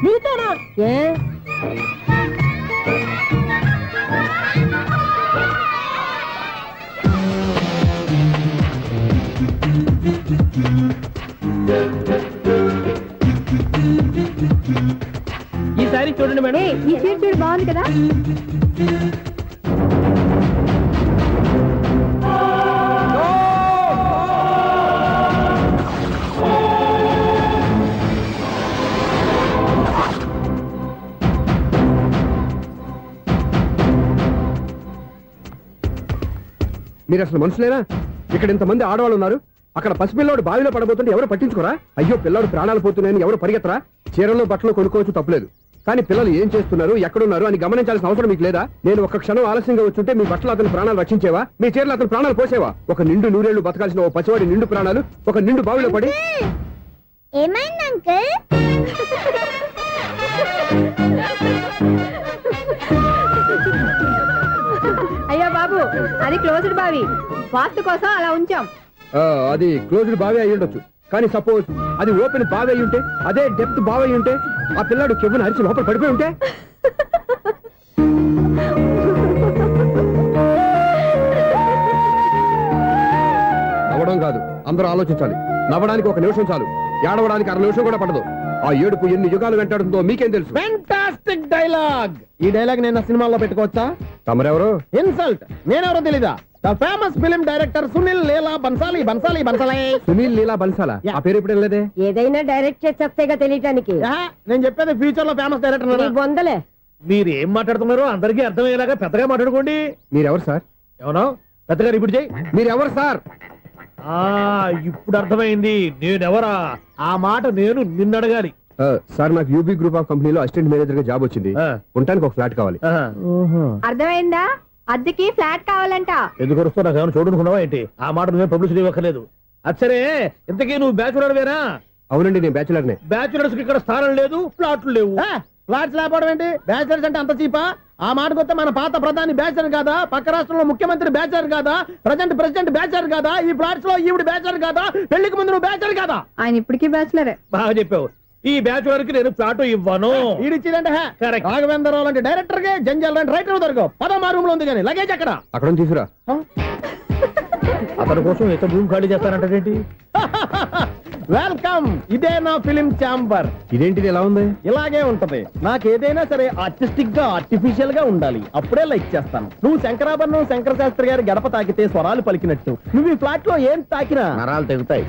నీతోనా? ఏ ఈ సారీ చూడండి మేడం. ఏయ్, ఈ చీర చూడు బాగుంది కదా. మీరు అసలు మనుషులేనా? ఇక్కడ ఇంతమంది ఆడవాళ్ళు ఉన్నారు, అక్కడ పసిపిల్లాడు బావిలో పడబోతుంటే ఎవరు పట్టించుకోరా? అయ్యో పిల్లాడు ప్రాణాలు పోతున్నాయని ఎవరు పరిగెత్తరా? చీరలు బట్టలు కొనుక్కోవచ్చు, తప్పులేదు. కానీ పిల్లలు ఏం చేస్తున్నారు, ఎక్కడున్నారు అని గమనించాల్సిన అవసరం మీకు లేదా? నేను ఒక్క క్షణం ఆలస్యంగా వచ్చుంటే మీ బట్టలు అతని ప్రాణాలు రక్షించేవా? మీ చీరలు అతని ప్రాణాలు పోసేవా? ఒక నిండు నూరేళ్లు బతకాల్సిన ఓ పసివాడి నిండు ప్రాణాలు ఒక నిండు బావిలో పడి. ఏమైంది అంకుల్? అయ్యో బాబు, అది క్లోజ్డ్ బావి. వాస్తు కోసం అలా ఉంచాం. అది క్లోజ్డ్ బావి అయి ఉండొచ్చు, కానీ సపోజ్ అది ఓపెన్ బావి అయి ఉంటే, అదే డెప్త్ బావి అయి ఉంటే, ఆ పిల్లాడు కెవ్వును అరిచి లోపల పడిపోయి ఉంటే. నవ్వడం కాదు, అందరూ ఆలోచించాలి. నవ్వడానికి ఒక నిమిషం చాలు, ఏడవడానికి 1/2 నిమిషం కూడా పడదు. ఆ ఏడుపు ఎన్ని యుగాలు వెంటాడుతుందో మీకేం తెలుసు? Fantastic dialogue. ఈ డైలాగ్ నేను సినిమాలో పెట్టుకోవచ్చా? తమరెవరు? ఇన్సల్ట్. నేనెవరో తెలీదా? The famous film director Sunil Leela Bhansali. Bhansali Bhansali Sunil Leela బన్సాలా? ఆ పేరు ఇప్పుడు లేదే. ఏదైనా డైరెక్ట్ చేసేస్తేగా తెలియటానికి. నేను చెప్పేది ఫ్యూచర్ లో ఫేమస్ డైరెక్టర్. బొందలే. మీరు ఏం మాట్లాడుతున్నారో అందరికీ అర్థమయ్యేలాగా పెద్దగా మాట్లాడుకోండి. మీరెవరు సార్? ఏమన్నా పెద్దగా రిపీట్ చేయి. మీరెవరు సార్? ఇప్పుడు అర్థమైంది నేనెవరా. ఆ మాట నేను నిన్ను అడగాలి. సార్, నాకు యూబీ గ్రూప్ ఆఫ్ కంపెనీలో అసిస్టెంట్ మేనేజర్ గా జాబ్ వచ్చింది. ఉండటానికి ఒక ఫ్లాట్ కావాలి. అర్థమైందా? అద్దెకి ఫ్లాట్ కావాలంట. ఎందుకు వస్తున్నా నాకు ఏమైనా చూడనుకున్నావా ఏంటి? ఆ మాట నువ్వే పబ్లిసిటీ ఇవ్వక్కర్లేదు. అచ్చరే, ఇంతకీ నువ్వు బ్యాచులర్ వేరా? అవునండి, నేను బ్యాచులర్నే. బ్యాచులర్స్ కి ఇక్కడ స్థానం లేదు, ఫ్లాట్లు లేవు. ఫ్లాట్స్ లేకపోవడం ఏంటి? బ్యాచిలర్స్ అంటే అంత చీపా? ఆ మాటకొస్తే మన పాత ప్రధాని బ్యాచర్ కాదా? పక్క రాష్ట్రంలో ముఖ్యమంత్రి బ్యాచర్ కాదా? ప్రెసిడెంట్ బ్యాచర్ కాదా? ఈ ఫ్లాట్స్ లో ఈవిడ బ్యాచర్ కాదా? పెళ్లికి ముందు నువ్వు బ్యాచర్ కాదా? ఆయన ఇప్పటికీ బ్యాచులరే. బాగా చెప్పావు. ఈ బ్యాచులర్ కి నేను ఫ్లాట్ ఇవ్వను. ఈడిచ్చిందంటే Correct. రాఘవేంద్రరావు లాంటి డైరెక్టర్ గే జంజాల్ లాంటి రైటర్ దొరకవు. పదమా రూమ్ లో ఉంది కానీ లగేజ్ అక్కడ. అక్కడ తీసుకురా. అతని కోసం ఎంత భూమి ఖాళీ చేస్తానంటే వెల్కమ్. ఇదే నా ఫిలిం ఛాంబర్. ఇదేంటిది ఎలా ఉంది? ఇలాగే ఉంటది. నాకు ఏదైనా సరే ఆర్టిస్టిక్ గా ఆర్టిఫిషియల్ గా ఉండాలి, అప్పుడే లైక్ చేస్తాను. నువ్వు శంకరాభరణం శంకర శాస్త్రి గారి గడప తాకితే స్వరాలు పలికినట్టు నువ్వు ఈ ఫ్లాట్ లో ఏం తాకినా నరాలు తెగుతాయి.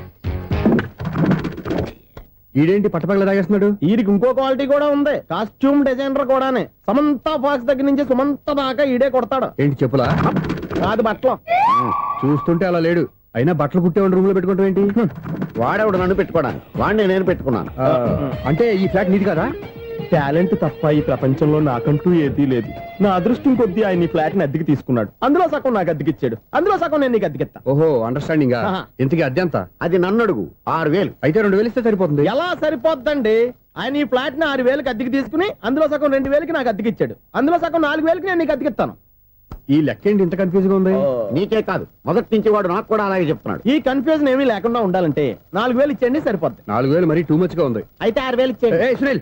ఈడేంటి పట్టపగల తాగేస్తున్నాడు? వీడికి ఇంకో క్వాలిటీ కూడా ఉంది. కాస్ట్యూమ్ డిజైనర్ కూడానే. సమంత ఫాక్స్ దగ్గర నుంచి సుమంత దాకా ఈడే కొడతాడు. ఏంటి చెప్పులా? కాదు బట్టలు. చూస్తుంటే అలా లేడు. అయినా బట్టలు కుట్టేవాడి రూమ్ లో పెట్టుకుంటాం ఏంటి? వాడేవాడు నన్ను పెట్టుకోవడానికి, వాడిని నేను పెట్టుకున్నాను. అంటే ఈ ఫ్లాట్ నీది కదా? టాలెంట్ తప్ప ఈ ప్రపంచంలో నాకంటూ ఏదీ లేదు. నా అదృష్టం కొద్దీ ఆయన ఈ ఫ్లాట్ ని అద్దెకి తీసుకున్నాడు. అందులో సగం నాకు అద్దెకిచ్చాడు, అందులో సగం నేను నీకు అద్దెకిస్తా. ఓహో అండర్స్టాండింగ్ ఆహా. ఇంతకీ అద్దె ఎంత? అది నన్ను అడుగు 6,000. అయితే 2,000 ఇస్తే సరిపోతుంది. ఎలా సరిపోద్దండి? ఆయన ఈ ఫ్లాట్ ని 6,000కి అద్దెకి తీసుకుని అందులో సగం 2,000కి నాకు అద్దెకిచ్చాడు, అందులో సగం 4,000కి నేను నీకు అద్దెకిస్తాను. ఈ లెక్క ఏంటి ఇంత కన్ఫ్యూజ్ గా ఉంది? నీకే కాదు, మొదటి నుంచి వాడు నాకు కూడా అలాగే చెప్తున్నాడు. ఈ కన్ఫ్యూజన్ ఏమీ లేకుండా ఉండాలంటే 4,000 ఇచ్చేయండి, సరిపోద్ది. 4,000 మరీ టూ మచ్ గా ఉంది. అయితే 6,000 ఇచ్చేయండి. ఏయ్, సునీల్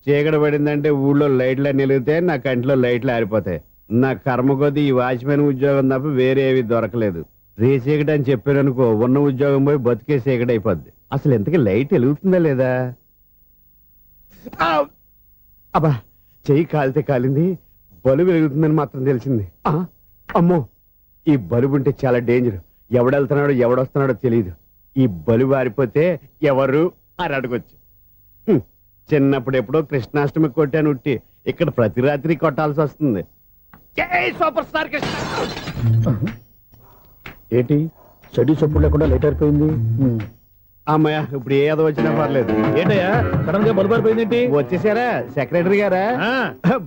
చీకటి పడిందంటే ఊళ్ళో లైట్లు అన్ని వెలిగితే నా కంటిలో లైట్లు ఆరిపోతాయి. నా కర్మ కొద్దీ ఈ వాచ్మెన్ ఉద్యోగం తప్ప వేరే ఏవి దొరకలేదు. రేసీకటి అని చెప్పారనుకో, ఉన్న ఉద్యోగం పోయి బతికే చీకటి అయిపోద్ది. అసలు ఎంతకీ లైట్ వెలుగుతుందా లేదా? అబ్బా, చెయ్యి కాలితే కాలింది, బలుబు వెలుగుతుందని మాత్రం తెలిసింది. అమ్మో, ఈ బలుబు ఉంటే చాలా డేంజర్. ఎవడెళ్తున్నాడో ఎవడొస్తున్నాడో తెలియదు. ఈ బలుబు ఆరిపోతే ఎవరు అని అడగొచ్చు. చిన్నప్పుడు ఎప్పుడో కృష్ణాష్టమి కొట్టాను ఉట్టి, ఇక్కడ ప్రతి రాత్రి కొట్టాల్సి వస్తుంది. Super star Krishna. ఏంటి చెడు చప్పుడు లేకుండా లేట్ అయిపోయింది. అమ్మయ్య, ఇప్పుడు ఏదో వచ్చినా పర్లేదు. ఏంటయ్యా సడన్ గా బల్బు అయిపోయింది? వచ్చేసారా సెక్రటరీ గారా?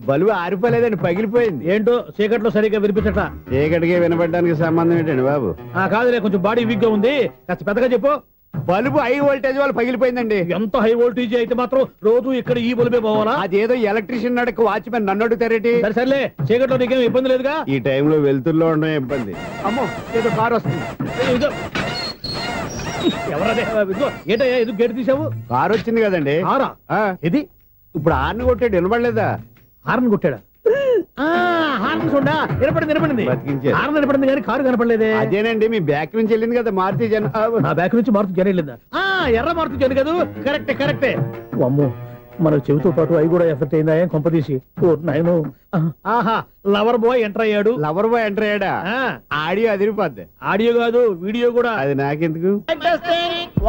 బలుబు ఆరిపోలేదండి, పగిలిపోయింది. ఏంటో చీకట్లో సరిగ్గా వినిపించట. చీకటికి వినపడడానికి సంబంధం ఏంటండి బాబు? కాదులే, కొంచెం బాడీ వీక్ గా ఉంది, కాస్త పెద్దగా చెప్పు. బల్బు హై వోల్టేజ్ వాళ్ళు పగిలిపోయిందండి. ఎంత హై వోల్టేజ్ అయితే మాత్రం రోజు ఇక్కడ ఈ బల్బే పోవాలా? అదేదో ఎలక్ట్రీషియన్ అడగ వాచ్మెన్ నన్ను అడుగుతారేటి? సరే సర్లే, చీకట్లో నీకేం ఇబ్బంది లేదుగా? ఈ టైంలో వెళ్తుల్లో ఉండడం ఇబ్బంది. అమ్మో, ఏదో కారు వస్తుంది. ఇదిగో. ఎవరదే? ఇదిగో, ఏంటయ్యా ఎందుకు గేట్ తీసావు? కారు వచ్చింది కదండి. కారా? ఇది ఇప్పుడు హార్న్ కొట్టాడు, వినపడలేదా? హార్న్ కొట్టాడా? హార్న్ చూడా వినపడింది. బతికించారు. హార్న్ వినపడింది కానీ కారు కనపడలేదే. అదేనండి, మీ బ్యాక్ నుంచి వెళ్ళింది కదా మారుతి జన. నా బ్యాక్ నుంచి మారుతు జన వెళ్ళిందా? ఎర్ర మారుతు జన కదా. కరెక్టే. అమ్మో, మన చెవితో పాటు అవి కూడా ఎఫెక్ట్ అయిందా? ఏం కొంపదీసి? ఓ నాయనో. ఆహా, లవర్ బాయ్ ఎంటర్ అయ్యాడు. లవర్ బాయ్ ఎంటర్ అయ్యాడా? ఆడియో అదిరిపోద్ది. ఆడియో కాదు, వీడియో కూడా. అది నాకెందుకు?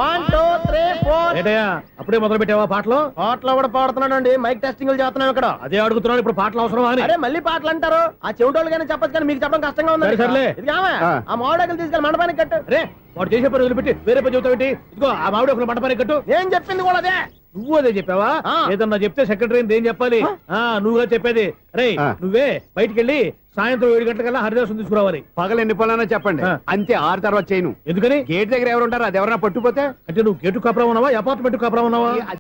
1 2 3 4. ఏంటయ్యా అప్పుడే మొదలు పెట్టావా పాటలు? పాటలు కూడా పాడుతున్నాడు అండి, మైక్ టెస్టింగ్ చేస్తున్నాం ఇక్కడ. అదే అడుగుతున్నాడు, ఇప్పుడు పాటలు అవసరమా అని. అరే మళ్ళీ పాటలు అంటారు, ఆ చెవిటోళ్ళు కానీ చెప్పచ్చు కానీ మీకు చెప్పడం కష్టంగా ఉంది. సర్లే. ఆ మామిడాకులు తీసుకెళ్ళి మండపానికి కట్టు. రే, వాడు చేసే పని వదిలిపెట్టి వేరే పని చెబుతావు. ఇదిగో ఆ మామిడి ఒకరు మంటపానికి కట్టు. ఏం చెప్పింది కూడా అదే. నువ్వు అదే చెప్పావా? ఏదన్నా చెప్తే సెక్రటరీ ఏం చెప్పాలి? నువ్వుగా చెప్పేది. రే, నువ్వే బయటికి వెళ్ళి సాయంత్రం 7 గంటలకల్లా హరిదాసు తీసుకురావాలి. పగలు ఎన్ని పనులన్నా చెప్పండి, అంతే. 6 తర్వాత చేయను. ఎందుకని? గేట్ దగ్గర ఎవరు ఉంటారు, అది ఎవరన్నా పట్టుపోతే. అంటే నువ్వు గేటు కాపురం ఉన్నావా, అపార్ట్మెంట్ కాపురం ఉన్నావా?